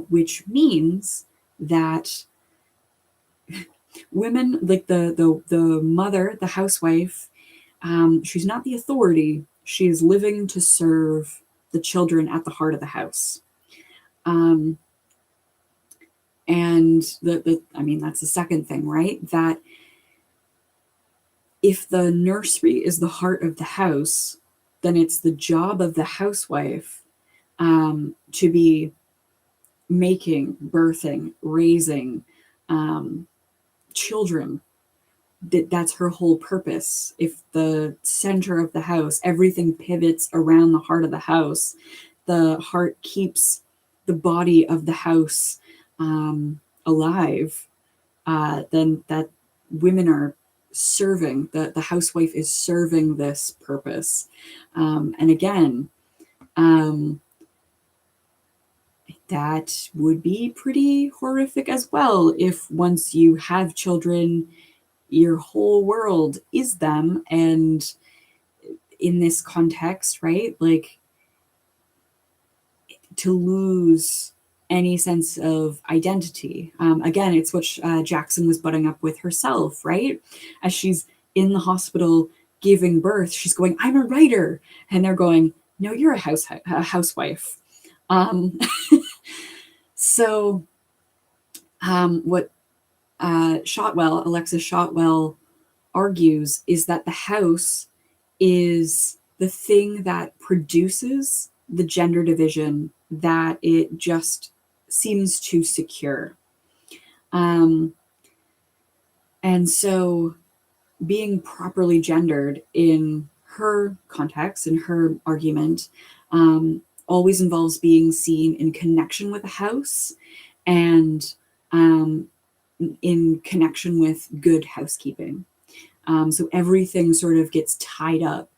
which means that women, like the mother, the housewife, she's not the authority. She is living to serve the children at the heart of the house. And I mean, that's the second thing, right? That if the nursery is the heart of the house, then it's the job of the housewife to be making, birthing, raising children. That's her whole purpose. If the center of the house, everything pivots around the heart of the house, the heart keeps the body of the house alive, then that women are serving, the housewife is serving this purpose. And again, that would be pretty horrific as well if once you have children, your whole world is them. And in this context, right, like to lose any sense of identity. Again, it's what Jackson was butting up with herself, right? As she's in the hospital giving birth, she's going, I'm a writer. And they're going, no, you're a housewife. So what Alexis Shotwell argues is that the house is the thing that produces the gender division that it just seems to secure. And so being properly gendered in her context, in her argument, always involves being seen in connection with a house and in connection with good housekeeping. So everything sort of gets tied up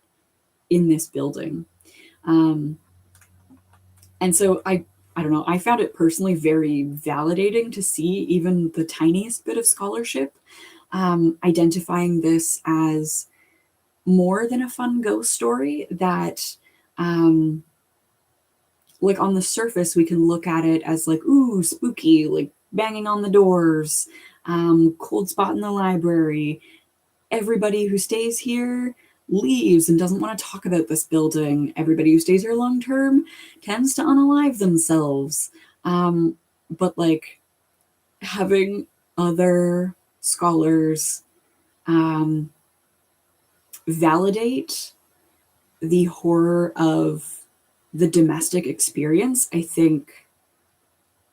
in this building. And so I don't know, I found it personally very validating to see even the tiniest bit of scholarship identifying this as more than a fun ghost story, that like on the surface we can look at it as like, ooh, spooky, like banging on the doors, cold spot in the library. Everybody who stays here leaves and doesn't want to talk about this building. Everybody who stays here long term tends to unalive themselves. But like having other scholars validate the horror of the domestic experience, I think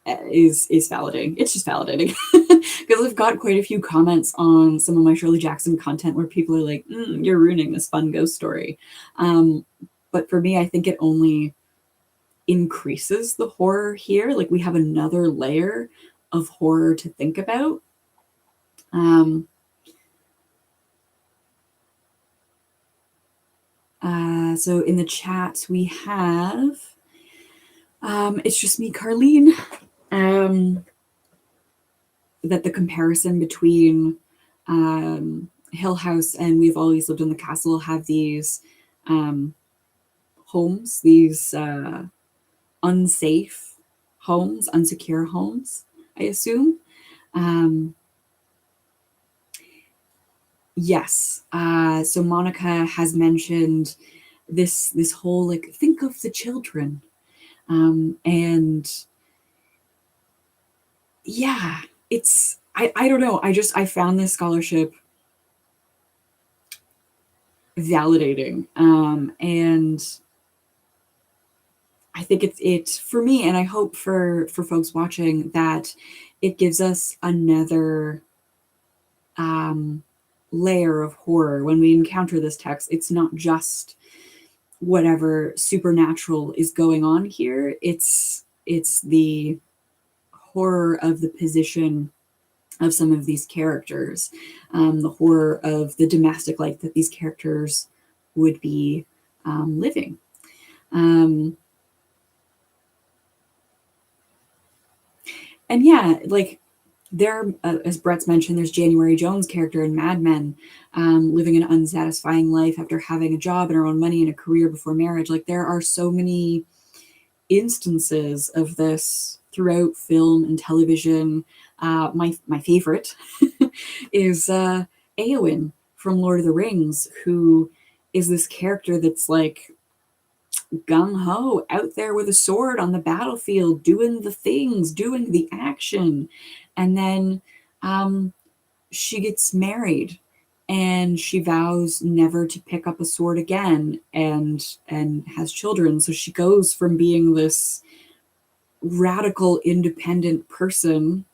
is validating. It's just validating because I've got quite a few comments on some of my Shirley Jackson content where people are like, you're ruining this fun ghost story. But for me, I think it only increases the horror here. Like we have another layer of horror to think about. So in the chat we have, it's just me, Carlene, that the comparison between Hill House and We've Always Lived in the Castle have these homes, these unsafe homes, unsecure homes, I assume. Yes. So Monica has mentioned this whole like, think of the children. And yeah, it's, I don't know. I found this scholarship validating. And I think it for me, and I hope for folks watching, that it gives us another layer of horror when we encounter this text. It's not just whatever supernatural is going on here. It's the horror of the position of some of these characters, the horror of the domestic life that these characters would be living. And yeah, like there, as Brett's mentioned, there's January Jones' character in Mad Men, living an unsatisfying life after having a job and her own money and a career before marriage. Like there are so many instances of this throughout film and television. My favorite is Eowyn from Lord of the Rings, who is this character that's like gung-ho, out there with a sword on the battlefield, doing the things, doing the action. And then she gets married and she vows never to pick up a sword again, and has children. So she goes from being this radical independent person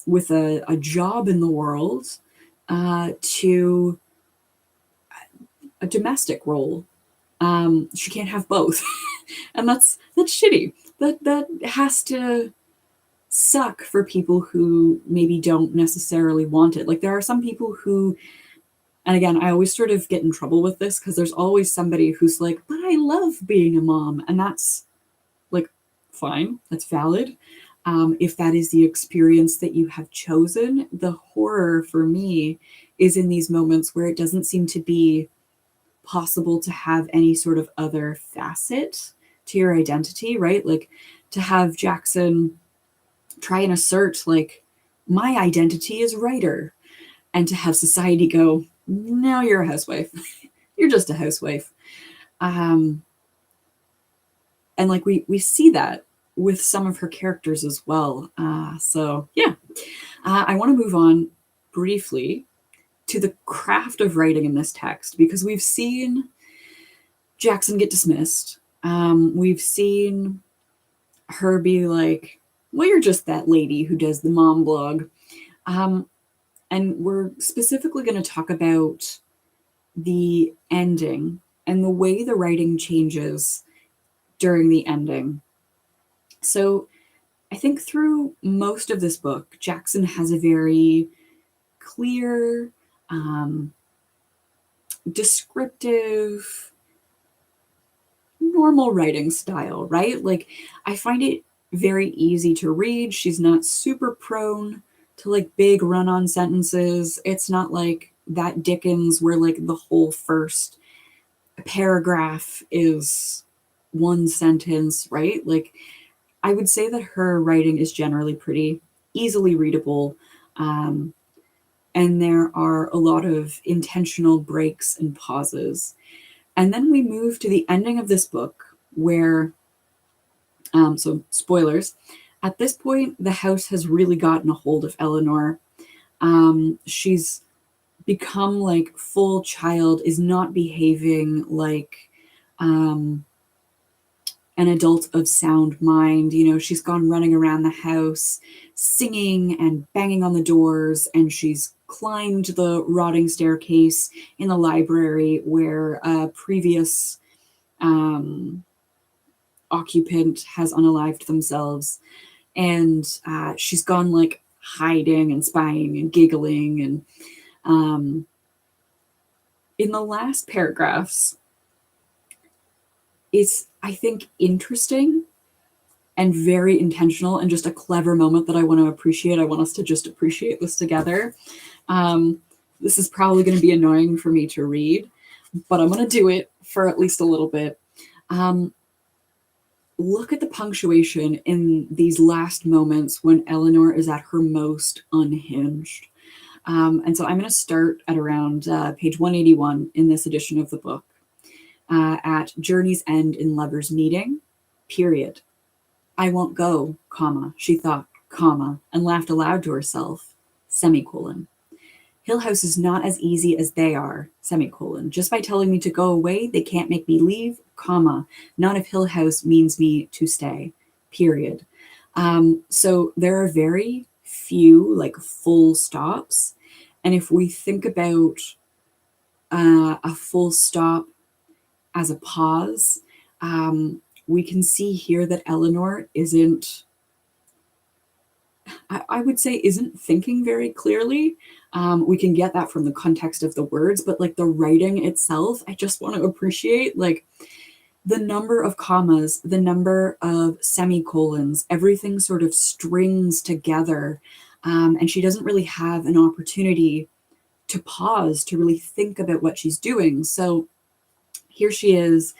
with a job in the world to a domestic role. She can't have both. And that's shitty. That has to suck for people who maybe don't necessarily want it. Like there are some people who, and again, I always sort of get in trouble with this because there's always somebody who's like, but I love being a mom. And that's like, fine, that's valid. If that is the experience that you have chosen, the horror for me is in these moments where it doesn't seem to be possible to have any sort of other facet to your identity, right? Like to have Jackson try and assert like, my identity is writer, and to have society go, no, you're a housewife. You're just a housewife. And like we see that with some of her characters as well. So yeah, I want to move on briefly to the craft of writing in this text, because we've seen Jackson get dismissed. We've seen her be like, well, you're just that lady who does the mom blog. And we're specifically going to talk about the ending and the way the writing changes during the ending. So I think through most of this book, Jackson has a very clear, descriptive, normal writing style, right? Like I find it very easy to read. She's not super prone to like big run-on sentences. It's not like that Dickens where like the whole first paragraph is one sentence, right? Like I would say that her writing is generally pretty easily readable. And there are a lot of intentional breaks and pauses. And then we move to the ending of this book where, so spoilers, at this point, the house has really gotten a hold of Eleanor. She's become like full child, is not behaving like an adult of sound mind. You know, she's gone running around the house, singing and banging on the doors, and she's climbed the rotting staircase in the library where a previous occupant has unalived themselves. And she's gone like hiding and spying and giggling. And in the last paragraphs, it's, I think, interesting and very intentional and just a clever moment that I want to appreciate. I want us to just appreciate this together. This is probably going to be annoying for me to read, but I'm going to do it for at least a little bit. Look at the punctuation in these last moments when Eleanor is at her most unhinged. And so I'm going to start at around page 181 in this edition of the book, at Journey's End in Lovers' Meeting, period. I won't go, comma, she thought, comma, and laughed aloud to herself, semicolon. Hill House is not as easy as they are, semicolon. Just by telling me to go away, they can't make me leave, comma, none of Hill House means me to stay, period. So there are very few like full stops. And if we think about a full stop as a pause, we can see here that Eleanor isn't, I would say, isn't thinking very clearly. We can get that from the context of the words, but like the writing itself, I just want to appreciate like the number of commas, the number of semicolons, everything sort of strings together. And she doesn't really have an opportunity to pause, to really think about what she's doing. So here she is.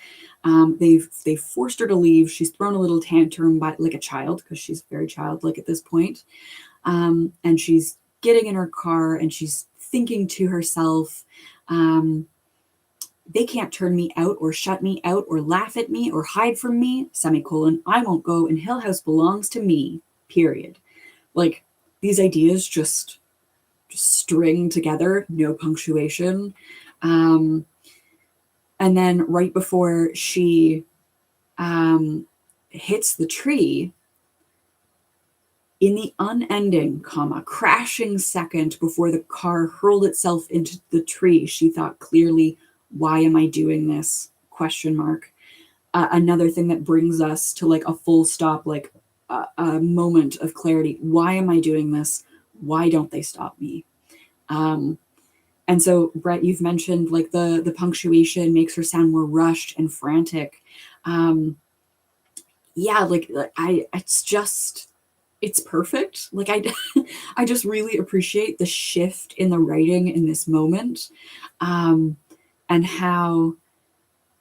They've forced her to leave. She's thrown a little tantrum like a child, because she's very childlike at this point. And she's getting in her car and she's thinking to herself, they can't turn me out or shut me out or laugh at me or hide from me, semicolon. I won't go, and Hill House belongs to me, period. Like, these ideas just string together, no punctuation. And then right before she hits the tree, in the unending, comma, crashing second before the car hurled itself into the tree, she thought clearly, why am I doing this? Question mark. Another thing that brings us to like a full stop, like a moment of clarity. Why am I doing this? Why don't they stop me? And so, Brett, you've mentioned like the punctuation makes her sound more rushed and frantic. Yeah, like it's perfect. Like I just really appreciate the shift in the writing in this moment. And how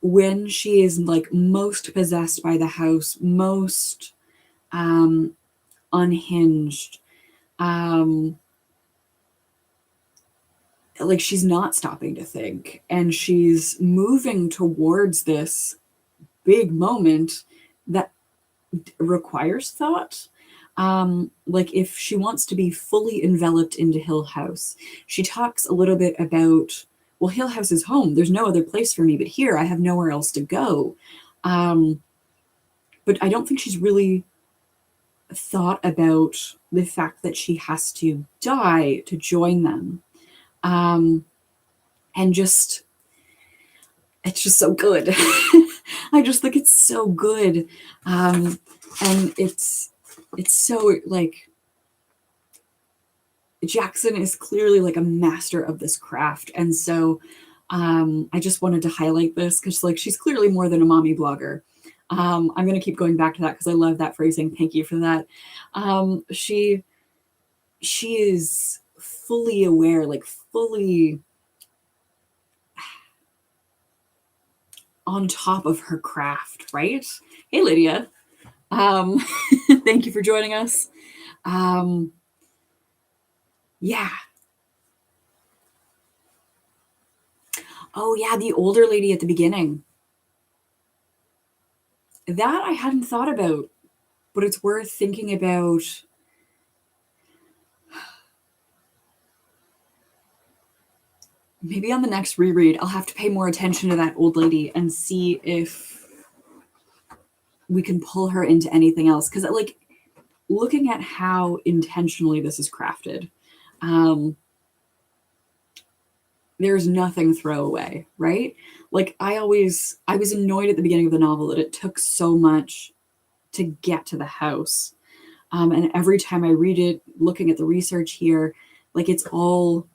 when she is like most possessed by the house, most unhinged, like she's not stopping to think, and she's moving towards this big moment that requires thought. Like if she wants to be fully enveloped into Hill House, she talks a little bit about, well, Hill House is home. There's no other place for me but here. I have nowhere else to go. But I don't think she's really thought about the fact that she has to die to join them. And just, it's just so good. I just think it's so good. And it's so like, Jackson is clearly like a master of this craft. And so I just wanted to highlight this because like she's clearly more than a mommy blogger. I'm going to keep going back to that because I love that phrasing. Thank you for that. She is fully aware, like fully on top of her craft, right? Hey, Lydia. Thank you for joining us. Yeah. Oh, yeah, the older lady at the beginning. That I hadn't thought about, but it's worth thinking about. Maybe on the next reread, I'll have to pay more attention to that old lady and see if we can pull her into anything else. Because, like, looking at how intentionally this is crafted, there's nothing throwaway, right? Like, I was annoyed at the beginning of the novel that it took so much to get to the house. And every time I read it, looking at the research here, like, it's all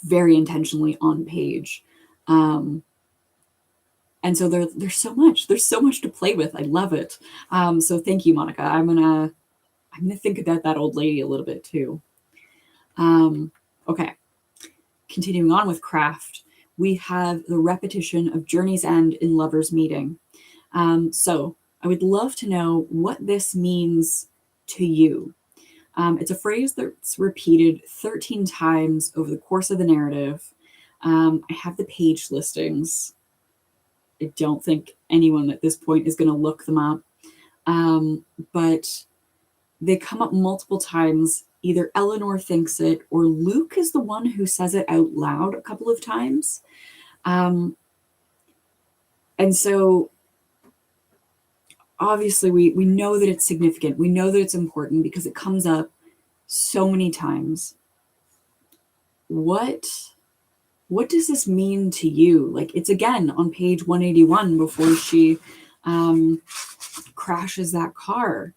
very intentionally on page. And so there's so much to play with. I love it. So thank you, Monica. I'm gonna think about that old lady a little bit too. Okay. Continuing on with craft, we have the repetition of Journey's End in Lover's Meeting. So I would love to know what this means to you. It's a phrase that's repeated 13 times over the course of the narrative. I have the page listings. I don't think anyone at this point is going to look them up. But they come up multiple times. Either Eleanor thinks it or Luke is the one who says it out loud a couple of times. And so obviously we know that it's significant. We know that it's important because it comes up so many times. What does this mean to you? Like, it's again on page 181 before she crashes that car.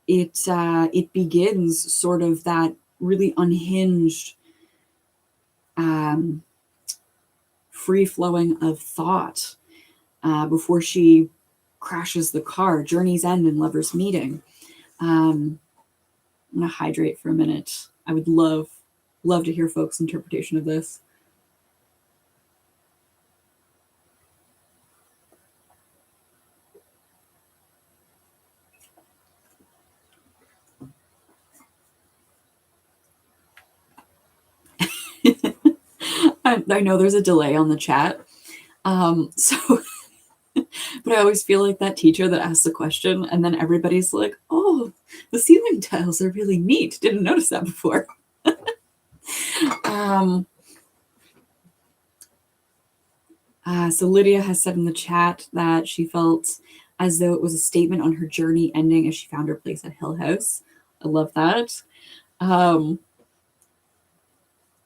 It begins sort of that really unhinged free flowing of thought before she crashes the car. Journey's end and lovers meeting. I'm gonna hydrate for a minute. I would love to hear folks' interpretation of this. I know there's a delay on the chat. So, but I always feel like that teacher that asks a question and then everybody's like, oh, the ceiling tiles are really neat. Didn't notice that before. So Lydia has said in the chat that she felt as though it was a statement on her journey ending as she found her place at Hill House. I love that.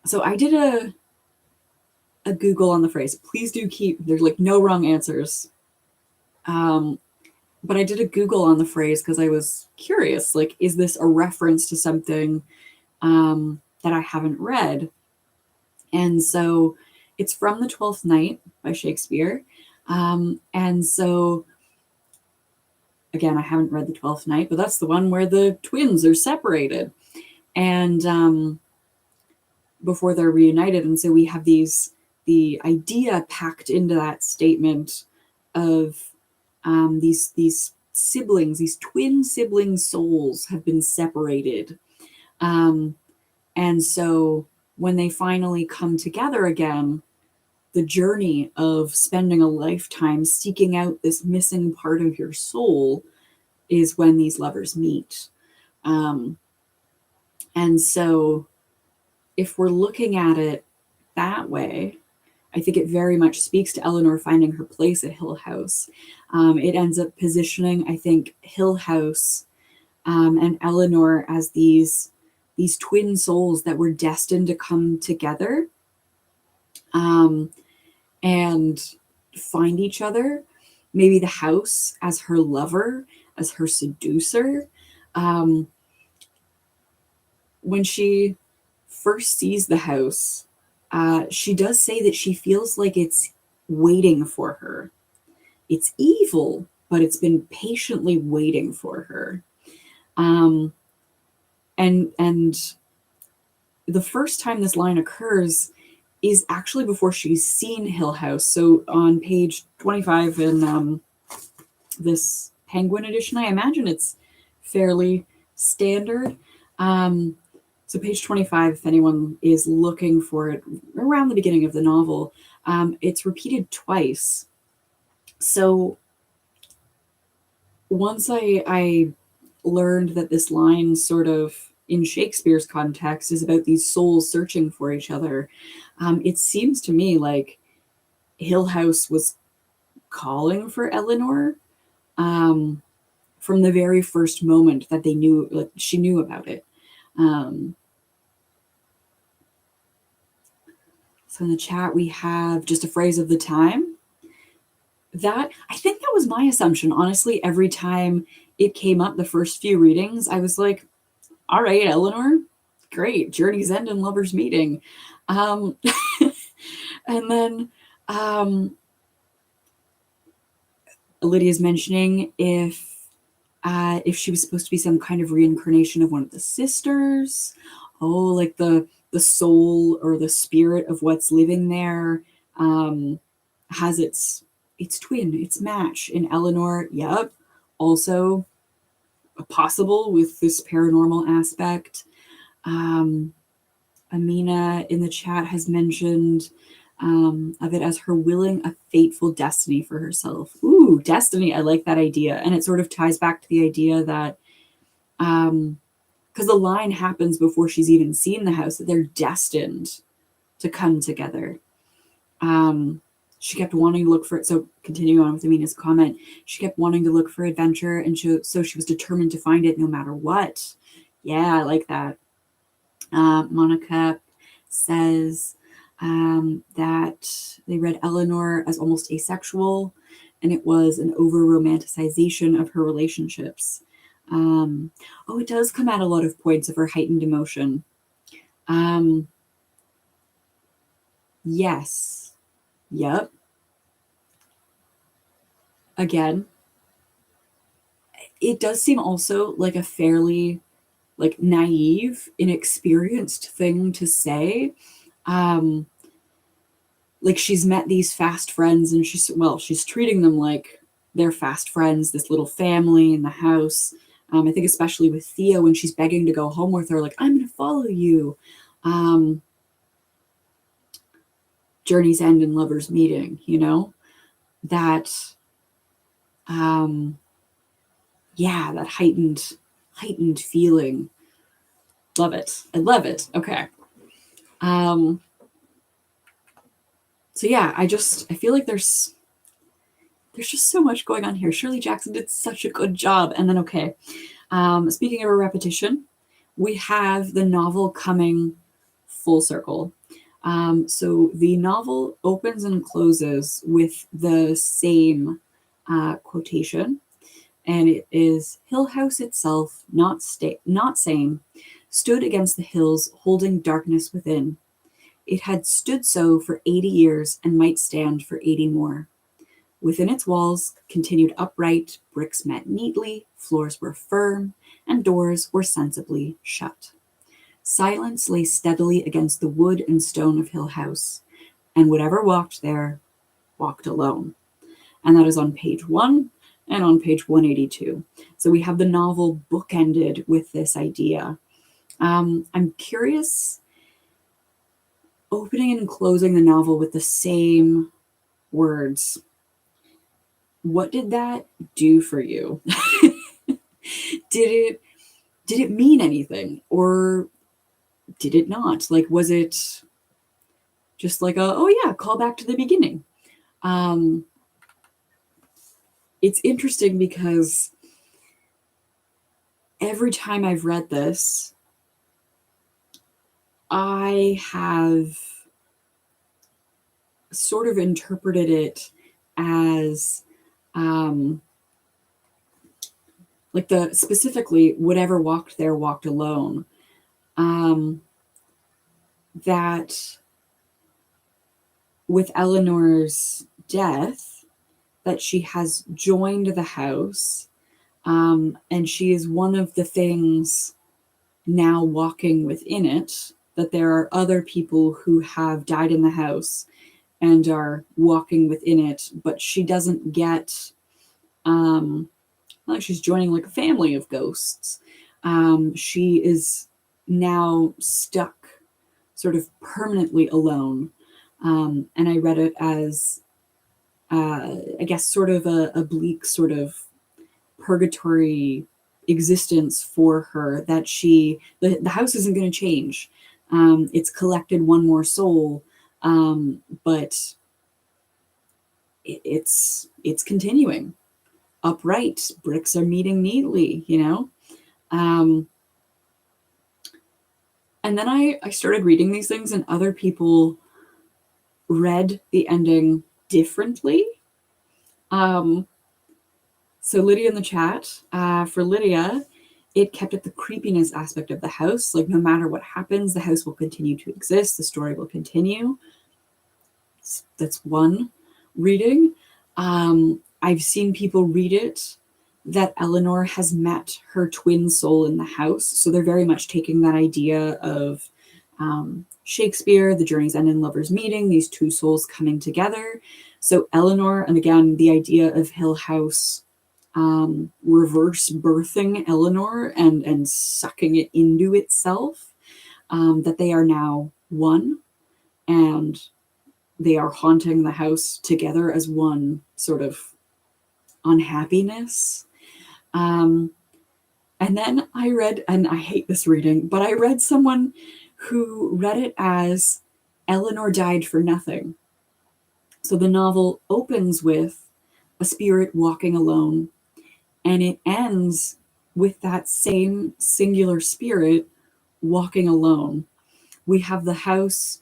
So I did a Google on the phrase. Please do keep, there's like no wrong answers. But I did a Google on the phrase because I was curious, like, is this a reference to something that I haven't read? And so it's from The Twelfth Night by Shakespeare. And so, again, I haven't read The Twelfth Night, but that's the one where the twins are separated and before they're reunited. And so we have the idea packed into that statement of these siblings, these twin sibling souls have been separated. And so when they finally come together again, the journey of spending a lifetime seeking out this missing part of your soul is when these lovers meet. And so if we're looking at it that way, I think it very much speaks to Eleanor finding her place at Hill House. It ends up positioning, I think, Hill House and Eleanor as these twin souls that were destined to come together and find each other. Maybe the house as her lover, as her seducer. When she first sees the house, she does say that she feels like it's waiting for her. It's evil, but it's been patiently waiting for her. And the first time this line occurs is actually before she's seen Hill House. So on page 25 in this Penguin edition, I imagine it's fairly standard. So page 25, if anyone is looking for it around the beginning of the novel, it's repeated twice. So once I learned that this line sort of in Shakespeare's context is about these souls searching for each other, it seems to me like Hill House was calling for Eleanor from the very first moment that they knew, like she knew about it. So in the chat, we have just a phrase of the time. That, I think that was my assumption. Honestly, every time it came up, the first few readings, I was like, all right, Eleanor, great. Journey's end and lovers meeting. And then Lydia's mentioning if she was supposed to be some kind of reincarnation of one of the sisters. Oh, like the soul or the spirit of what's living there has its twin, its match in Eleanor. Yep. Also possible with this paranormal aspect. Amina in the chat has mentioned of it as her willing a fateful destiny for herself. Ooh, destiny. I like that idea. And it sort of ties back to the idea that because the line happens before she's even seen the house, that they're destined to come together. she kept wanting to look for it. So continuing on with Amina's comment, she kept wanting to look for adventure, and so she was determined to find it no matter what. Yeah, I like that. Monica says that they read Eleanor as almost asexual, and it was an over-romanticization of her relationships. It does come at a lot of points of her heightened emotion. Yes. Yep. Again, it does seem also like a fairly naive, inexperienced thing to say. She's met these fast friends, and she's treating them like they're fast friends, this little family in the house. I think especially with Thea, when she's begging to go home with her, like, I'm going to follow you. Journey's End and Lover's Meeting, that, that heightened feeling. Love it. I love it. Okay. So yeah, I feel like there's just so much going on here. Shirley Jackson did such a good job. And then, okay, speaking of a repetition, we have the novel coming full circle. So the novel opens and closes with the same quotation, and it is, Hill House itself, not same, stood against the hills, holding darkness within. It had stood so for 80 years and might stand for 80 more. Within its walls, continued upright, bricks met neatly, floors were firm, and doors were sensibly shut. Silence lay steadily against the wood and stone of Hill House, and whatever walked there walked alone. And that is on page 1 and on page 182. So we have the novel bookended with this idea. I'm curious, opening and closing the novel with the same words, what did that do for you? Did it mean anything, or did it not? Was it just like call back to the beginning? It's interesting because every time I've read this, I have sort of interpreted it as specifically whatever walked there walked alone. That with Eleanor's death, that she has joined the house, and she is one of the things now walking within it, that there are other people who have died in the house and are walking within it, but she doesn't get, she's joining like a family of ghosts. She is now stuck sort of permanently alone. And I read it as, I guess, sort of a bleak sort of purgatory existence for her, that the house isn't going to change. It's collected one more soul, but it's continuing. Upright, bricks are meeting neatly, and then I started reading these things, and other people read the ending differently. So Lydia in the chat, for Lydia, it kept at the creepiness aspect of the house. Like, no matter what happens, the house will continue to exist. The story will continue. That's one reading. I've seen people read it that Eleanor has met her twin soul in the house. So they're very much taking that idea of Shakespeare, The Journey's End and Lover's Meeting, these two souls coming together. So Eleanor, and again, the idea of Hill House reverse birthing Eleanor and sucking it into itself, that they are now one, and they are haunting the house together as one sort of unhappiness. And then I read, and I hate this reading, but I read someone who read it as Eleanor died for nothing. So the novel opens with a spirit walking alone, and it ends with that same singular spirit walking alone. We have the house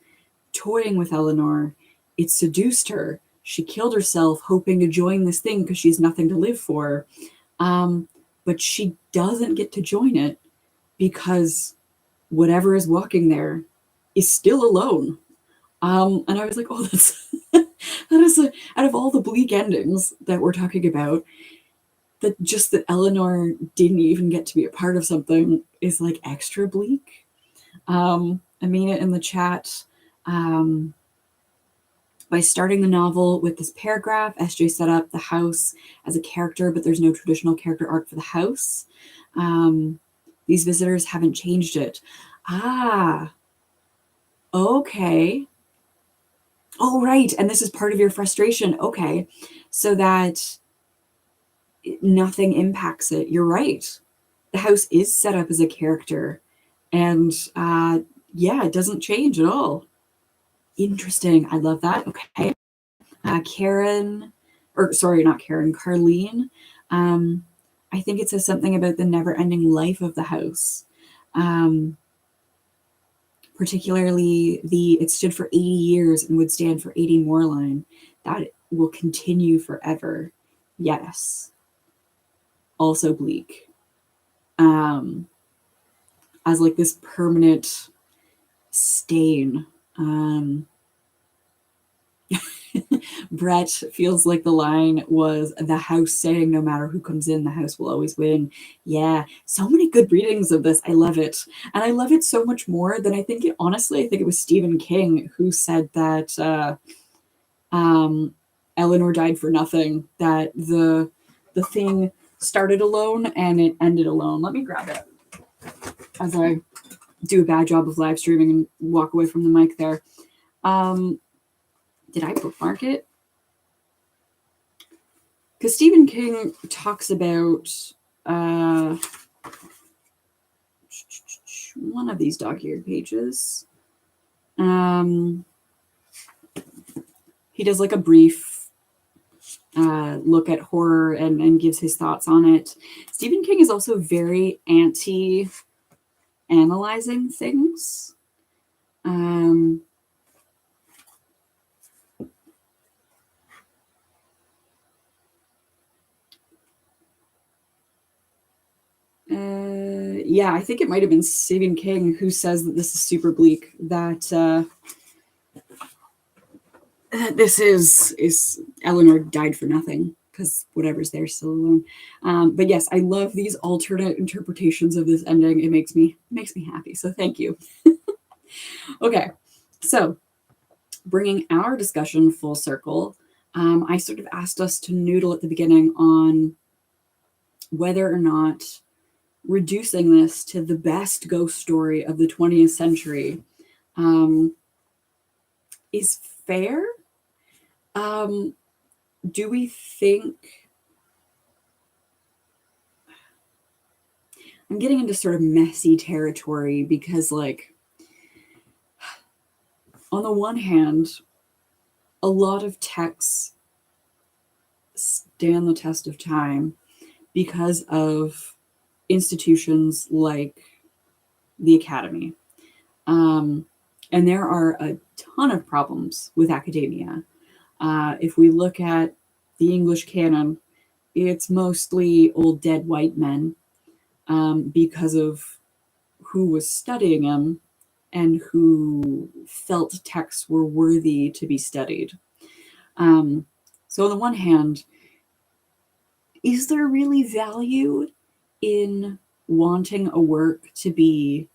toying with Eleanor. It seduced her. She killed herself hoping to join this thing because she's nothing to live for. But she doesn't get to join it because whatever is walking there is still alone. And I was like, oh, that's that is out of all the bleak endings that we're talking about, that Eleanor didn't even get to be a part of something is like extra bleak. I mean it in the chat. By starting the novel with this paragraph, SJ set up the house as a character, but there's no traditional character arc for the house. These visitors haven't changed it. Ah, okay. Oh, right. And this is part of your frustration. Okay. So that nothing impacts it. You're right. The house is set up as a character. And yeah, it doesn't change at all. Interesting. I love that. Okay. Karen, or sorry, not Karen, Carlene. I think it says something about the never-ending life of the house. Particularly it stood for 80 years and would stand for 80 more line. That will continue forever. Yes. Also bleak. As like this permanent stain. Brett feels like the line was the house saying no matter who comes in, the house will always win. Yeah, so many good readings of this. I love it. And I love it so much more than I think it, honestly, I think it was Stephen King who said that Eleanor died for nothing, that the thing started alone and it ended alone. Let me grab it as I do a bad job of live streaming and walk away from the mic there. Did I bookmark it? Because Stephen King talks about one of these dog-eared pages. He does like a brief look at horror and gives his thoughts on it. Stephen King is also very anti-analyzing things. Yeah, I think it might have been Stephen King who says that this is super bleak, that this is Eleanor died for nothing because whatever's there is still alone. But yes, I love these alternate interpretations of this ending. It makes me happy. So thank you. Okay, so bringing our discussion full circle, I sort of asked us to noodle at the beginning on whether or not reducing this to the best ghost story of the 20th century is fair. Do we think... I'm getting into sort of messy territory because, like, on the one hand, a lot of texts stand the test of time because of institutions like the Academy. And there are a ton of problems with academia. If we look at the English canon, it's mostly old dead white men because of who was studying them and who felt texts were worthy to be studied. So on the one hand, is there really value in wanting a work to be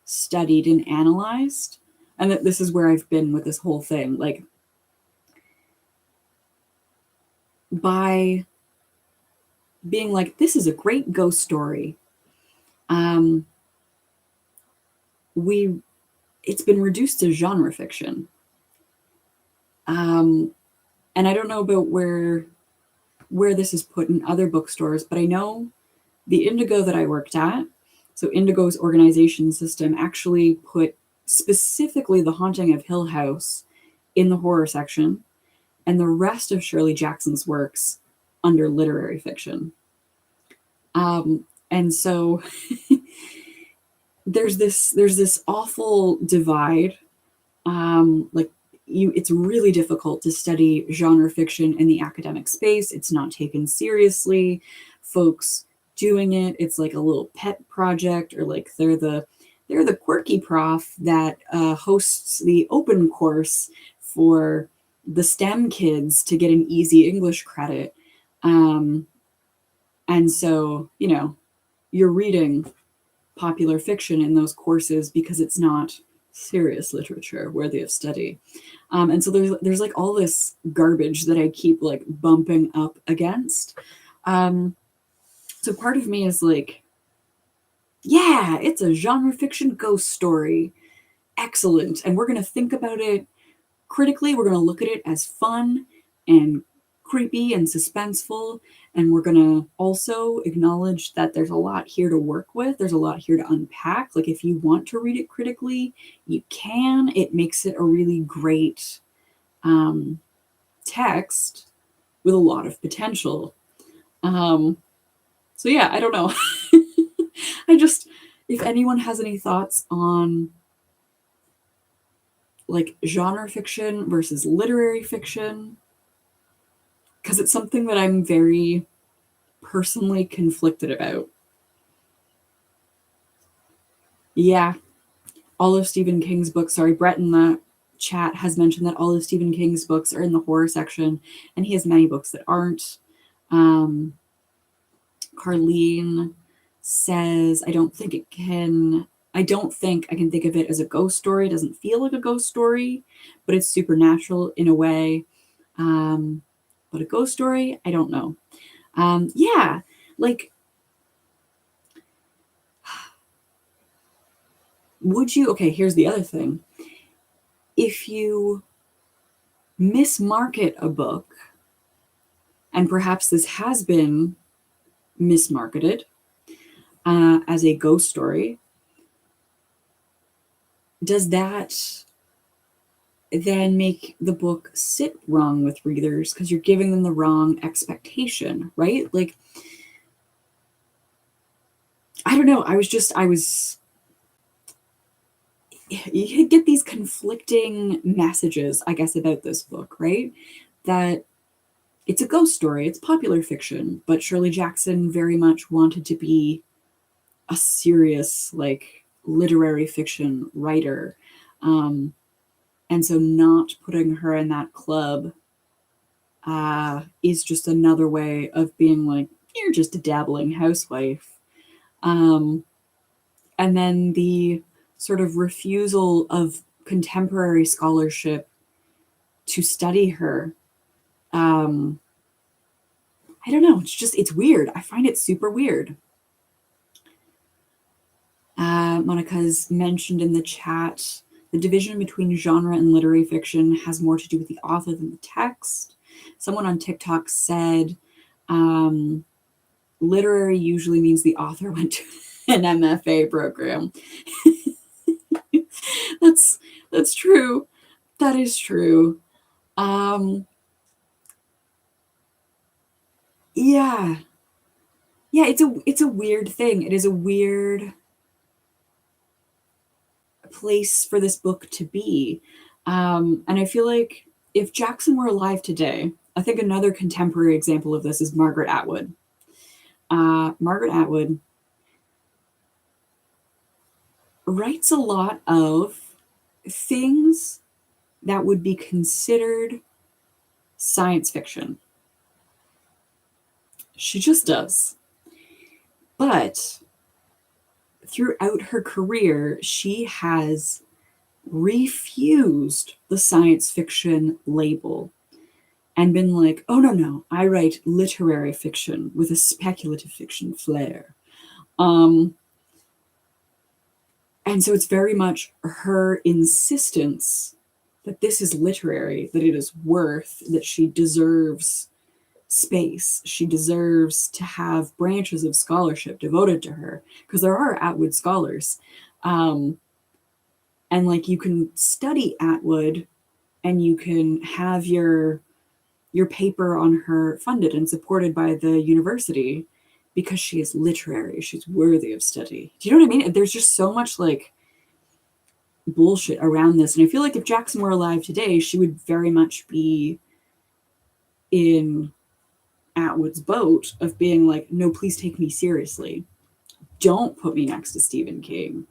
studied and analyzed? And that this is where I've been with this whole thing. Like, by being like, this is a great ghost story, it's been reduced to genre fiction. And I don't know about where this is put in other bookstores, but I know the Indigo that I worked at, so Indigo's organization system, actually put specifically The Haunting of Hill House in the horror section. and the rest of Shirley Jackson's works under literary fiction. And so there's this awful divide. It's really difficult to study genre fiction in the academic space. It's not taken seriously. Folks doing it, it's like a little pet project, or like they're the quirky prof that hosts the open course for the STEM kids to get an easy English credit. And so, you're reading popular fiction in those courses because it's not serious literature worthy of study. And so there's like all this garbage that I keep like bumping up against. So part of me is like, yeah, it's a genre fiction ghost story. Excellent. And we're going to think about it critically. We're going to look at it as fun and creepy and suspenseful. And we're going to also acknowledge that there's a lot here to work with. There's a lot here to unpack. Like if you want to read it critically, you can. It makes it a really great text with a lot of potential. So yeah, I don't know. If anyone has any thoughts on like genre fiction versus literary fiction, because it's something that I'm very personally conflicted about. Yeah, all of Stephen King's books, sorry, Brett in the chat has mentioned that all of Stephen King's books are in the horror section, and he has many books that aren't. Carlene says, I don't think I can think of it as a ghost story. It doesn't feel like a ghost story, but it's supernatural in a way. But a ghost story, I don't know. Yeah, like, okay, here's the other thing. If you mismarket a book, and perhaps this has been mismarketed as a ghost story, does that then make the book sit wrong with readers because you're giving them the wrong expectation, right? Like, I don't know. You get these conflicting messages, I guess, about this book, right? That it's a ghost story, it's popular fiction, but Shirley Jackson very much wanted to be a serious, like, literary fiction writer. And so not putting her in that club is just another way of being like, you're just a dabbling housewife. And then the sort of refusal of contemporary scholarship to study her. I don't know. It's weird. I find it super weird. Monica's mentioned in the chat, the division between genre and literary fiction has more to do with the author than the text. Someone on TikTok said, literary usually means the author went to an MFA program. That's true. That is true. Yeah. Yeah, it's a weird thing. It is a weird place for this book to be. And I feel like if Jackson were alive today, I think another contemporary example of this is Margaret Atwood. Margaret Atwood writes a lot of things that would be considered science fiction. She just does. But throughout her career, she has refused the science fiction label and been like, oh, no, I write literary fiction with a speculative fiction flair. And so it's very much her insistence that this is literary, that it is worth, that she deserves space. She deserves to have branches of scholarship devoted to her, because there are Atwood scholars. And like, you can study Atwood and you can have your your paper on her funded and supported by the university because she is literary. She's worthy of study. Do you know what I mean? There's just so much like bullshit around this. And I feel like if Jackson were alive today, she would very much be in Atwood's boat of being like, no, please take me seriously. Don't put me next to Stephen King.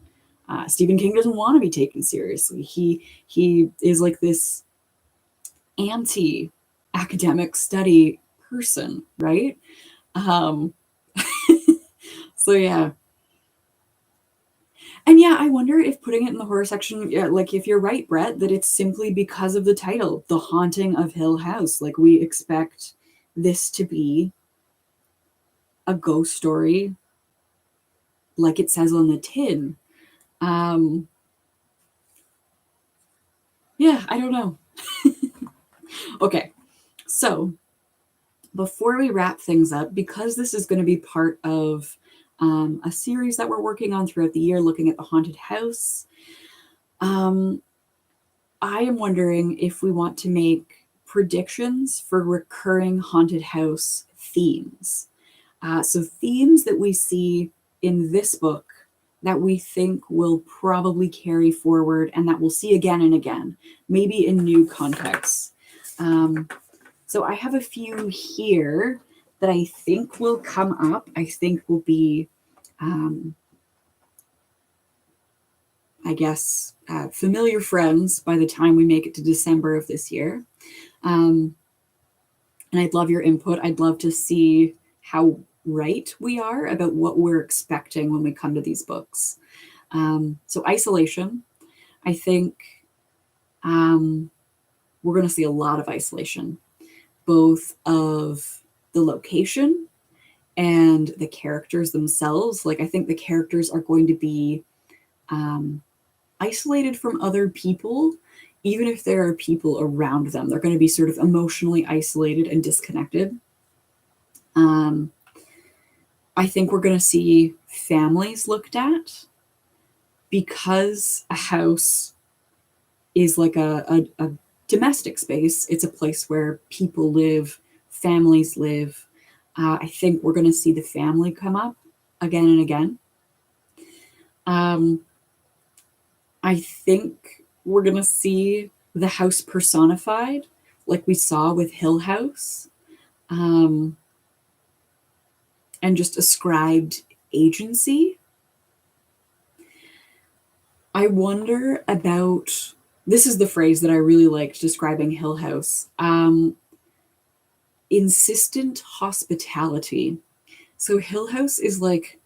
Stephen King doesn't want to be taken seriously. He is like this anti-academic study person, right? So yeah. And yeah, I wonder if putting it in the horror section, yeah, like if you're right, Brett, that it's simply because of the title, The Haunting of Hill House. Like we expect this to be a ghost story, like it says on the tin. Yeah, I don't know. Okay, so before we wrap things up, because this is going to be part of a series that we're working on throughout the year, looking at the haunted house, I am wondering if we want to make predictions for recurring haunted house themes. So themes that we see in this book that we think will probably carry forward and that we'll see again and again, maybe in new contexts. So I have a few here that I think will come up. I think will be, I guess, familiar friends by the time we make it to December of this year. And I'd love your input. I'd love to see how right we are about what we're expecting when we come to these books. So isolation, I think we're going to see a lot of isolation, both of the location and the characters themselves. Like I think the characters are going to be isolated from other people, even if there are people around them. They're going to be sort of emotionally isolated and disconnected. I think we're going to see families looked at because a house is like a domestic space. It's a place where people live, families live. I think we're going to see the family come up again and again. I think we're going to see the house personified, like we saw with Hill House, and just ascribed agency. I wonder about, this is the phrase that I really liked describing Hill House, insistent hospitality. So Hill House is like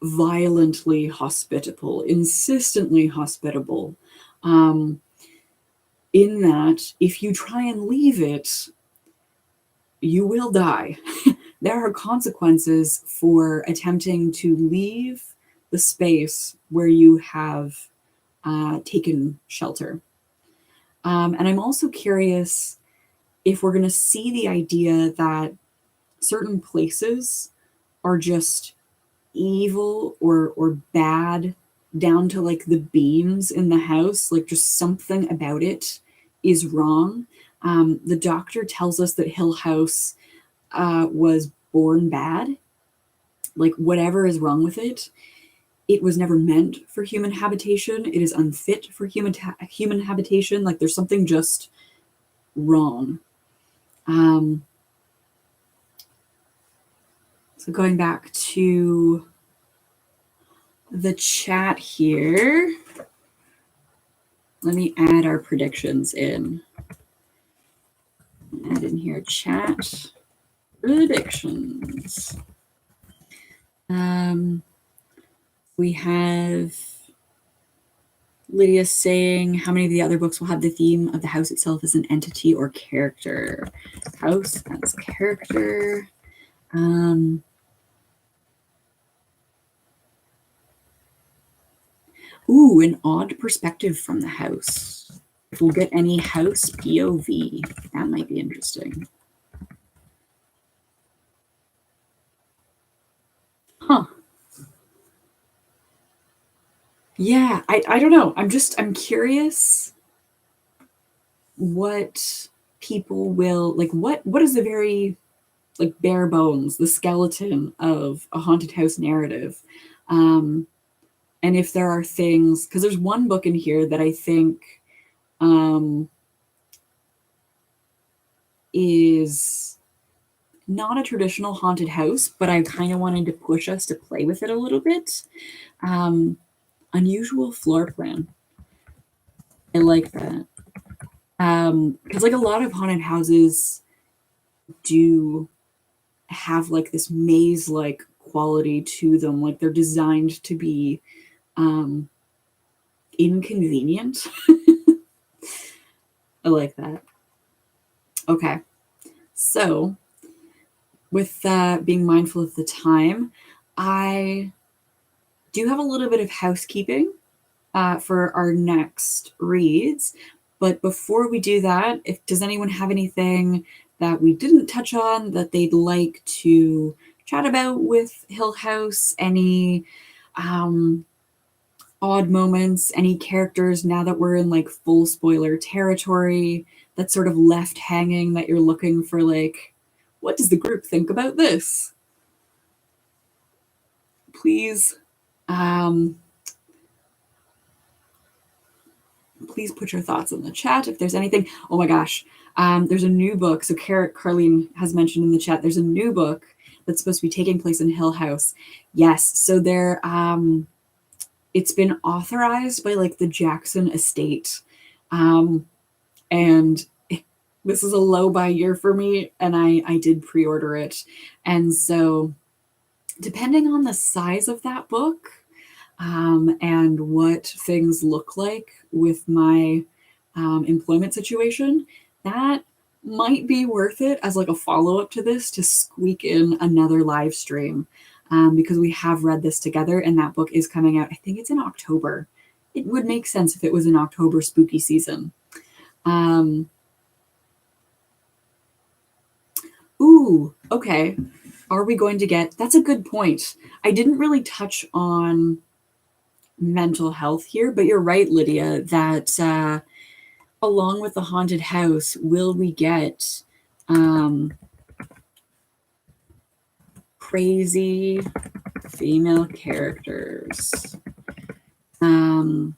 violently hospitable, insistently hospitable, in that if you try and leave it, you will die. There are consequences for attempting to leave the space where you have taken shelter. And I'm also curious if we're going to see the idea that certain places are just evil or bad down to like the beams in the house, like just something about it is wrong. The doctor tells us that Hill House was born bad. Like whatever is wrong with it, it was never meant for human habitation. It is unfit for human habitation. Like there's something just wrong. So going back to the chat here, let me add our predictions in. Add in here chat predictions. We have Lydia saying, how many of the other books will have the theme of the house itself as an entity or character? House as character. Ooh, an odd perspective from the house. If we'll get any house POV, that might be interesting. Huh. Yeah, I don't know. I'm curious what people will, like, what is the very, like, bare bones, the skeleton of a haunted house narrative? And if there are things, because there's one book in here that I think is not a traditional haunted house, but I kind of wanted to push us to play with it a little bit. Unusual floor plan. I like that. Because like a lot of haunted houses do have like this maze-like quality to them. Like they're designed to be inconvenient. I like that. Okay. So with being mindful of the time, I do have a little bit of housekeeping for our next reads. But before we do that, does anyone have anything that we didn't touch on that they'd like to chat about with Hill House? Any odd moments, any characters now that we're in like full spoiler territory that's sort of left hanging that you're looking for, like, what does the group think about this? Please, please put your thoughts in the chat if there's anything. Oh my gosh, there's a new book. So Carlene has mentioned in the chat, there's a new book that's supposed to be taking place in Hill House. Yes, so there, it's been authorized by like the Jackson estate. And this is a low buy year for me, and I did pre-order it. And so depending on the size of that book and what things look like with my employment situation, that might be worth it as like a follow-up to this to squeak in another live stream. Because we have read this together and that book is coming out, I think it's in October. It would make sense if it was in October spooky season. Ooh, okay. Are we going to get, that's a good point. I didn't really touch on mental health here, but you're right, Lydia, that along with the haunted house, will we get crazy female characters? And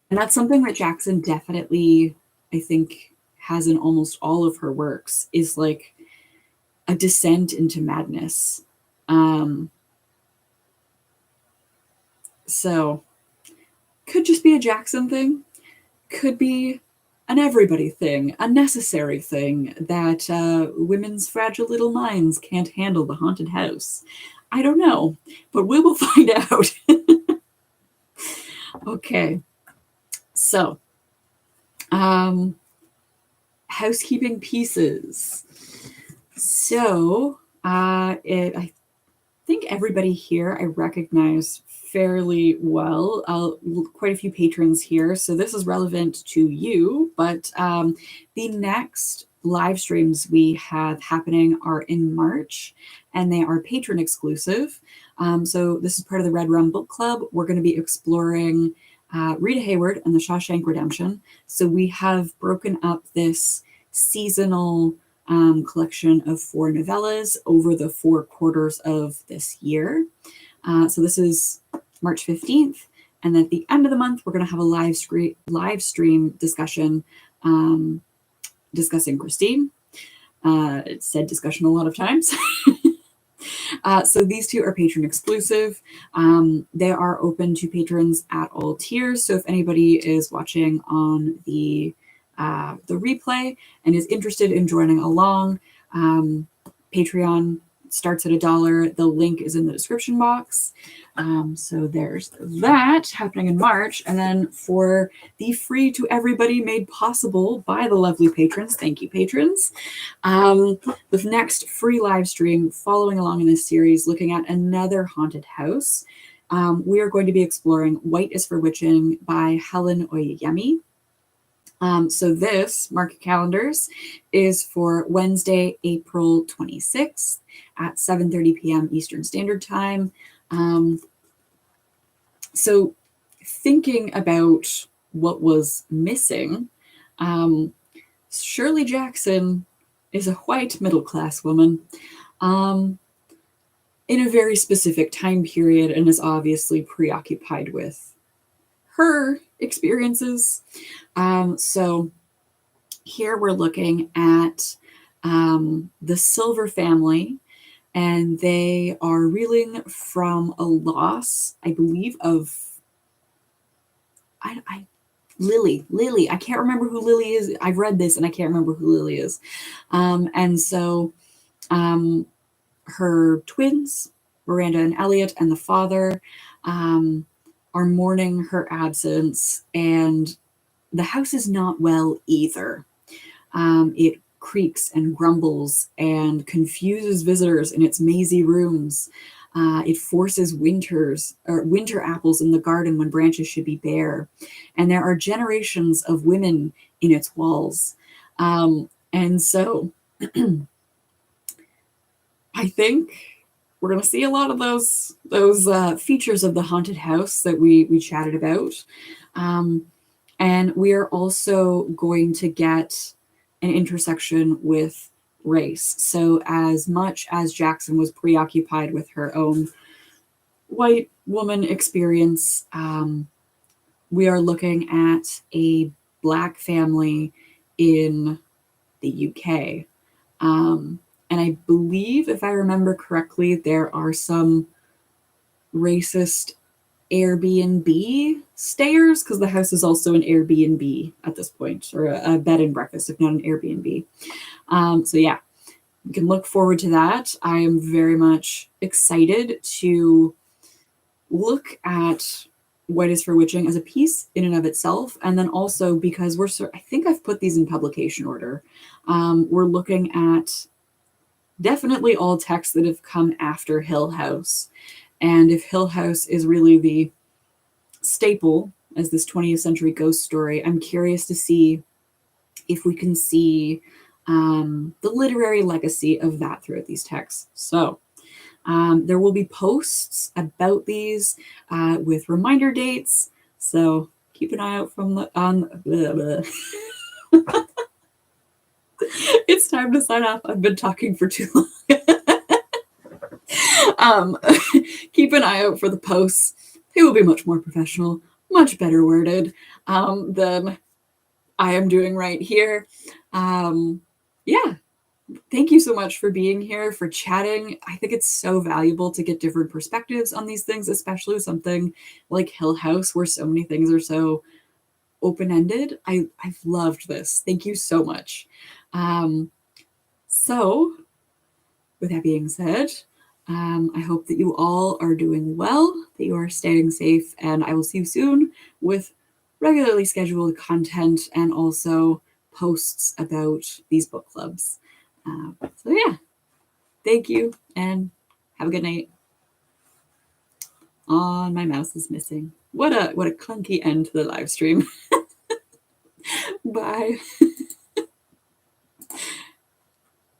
that's something that Jackson definitely, I think, has in almost all of her works, is like a descent into madness. So could just be a Jackson thing, could be an everybody thing, a necessary thing that women's fragile little minds can't handle the haunted house. I don't know, but we will find out. Okay, so housekeeping pieces. So I think everybody here I recognize fairly well. Quite a few patrons here, so this is relevant to you, but the next live streams we have happening are in March, and they are patron exclusive. So this is part of the Red Rum Book Club. We're going to be exploring Rita Hayworth and the Shawshank Redemption. So we have broken up this seasonal collection of 4 novellas over the 4 quarters of this year. So this is March 15th. And then at the end of the month, we're going to have a live stream discussion discussing Christine. It's said discussion a lot of times. So these 2 are patron exclusive. They are open to patrons at all tiers. So if anybody is watching on the replay and is interested in joining along, Patreon starts at $1. The link is in the description box. So there's that happening in March. And then for the free to everybody made possible by the lovely patrons, thank you, patrons, the next free live stream following along in this series, looking at another haunted house, we are going to be exploring White is for Witching by Helen Oyeyemi. So this, mark your calendars, is for Wednesday, April 26th at 7:30 p.m. Eastern Standard Time. So thinking about what was missing, Shirley Jackson is a white middle-class woman in a very specific time period and is obviously preoccupied with her experiences. So here we're looking at the Silver family, and they are reeling from a loss, I believe, of Lily. I can't remember who Lily is. I've read this and I can't remember who Lily is. And so her twins, Miranda and Elliot, and the father are mourning her absence, and the house is not well either. It creaks and grumbles and confuses visitors in its mazy rooms. It forces winter apples in the garden when branches should be bare. And there are generations of women in its walls. And so I think we're going to see a lot of those features of the haunted house that we chatted about. And we are also going to get an intersection with race. So as much as Jackson was preoccupied with her own white woman experience, we are looking at a Black family in the UK. And I believe, if I remember correctly, there are some racist Airbnb stayers, because the house is also an Airbnb at this point, or a bed and breakfast, if not an Airbnb. So yeah, you can look forward to that. I am very much excited to look at White is for Witching as a piece in and of itself, and then also because I think I've put these in publication order. We're looking at definitely all texts that have come after Hill House. And if Hill House is really the staple as this 20th century ghost story, I'm curious to see if we can see the literary legacy of that throughout these texts. So there will be posts about these with reminder dates. So keep an eye out It's time to sign off. I've been talking for too long. Keep an eye out for the posts. They will be much more professional, much better worded than I am doing right here. Yeah, thank you so much for being here, for chatting. I think it's so valuable to get different perspectives on these things, especially with something like Hill House, where so many things are so open-ended. I've loved this. Thank you so much. So, with that being said, I hope that you all are doing well, that you are staying safe, and I will see you soon with regularly scheduled content and also posts about these book clubs. So yeah, thank you and have a good night. Oh, my mouse is missing. What a clunky end to the live stream. Bye.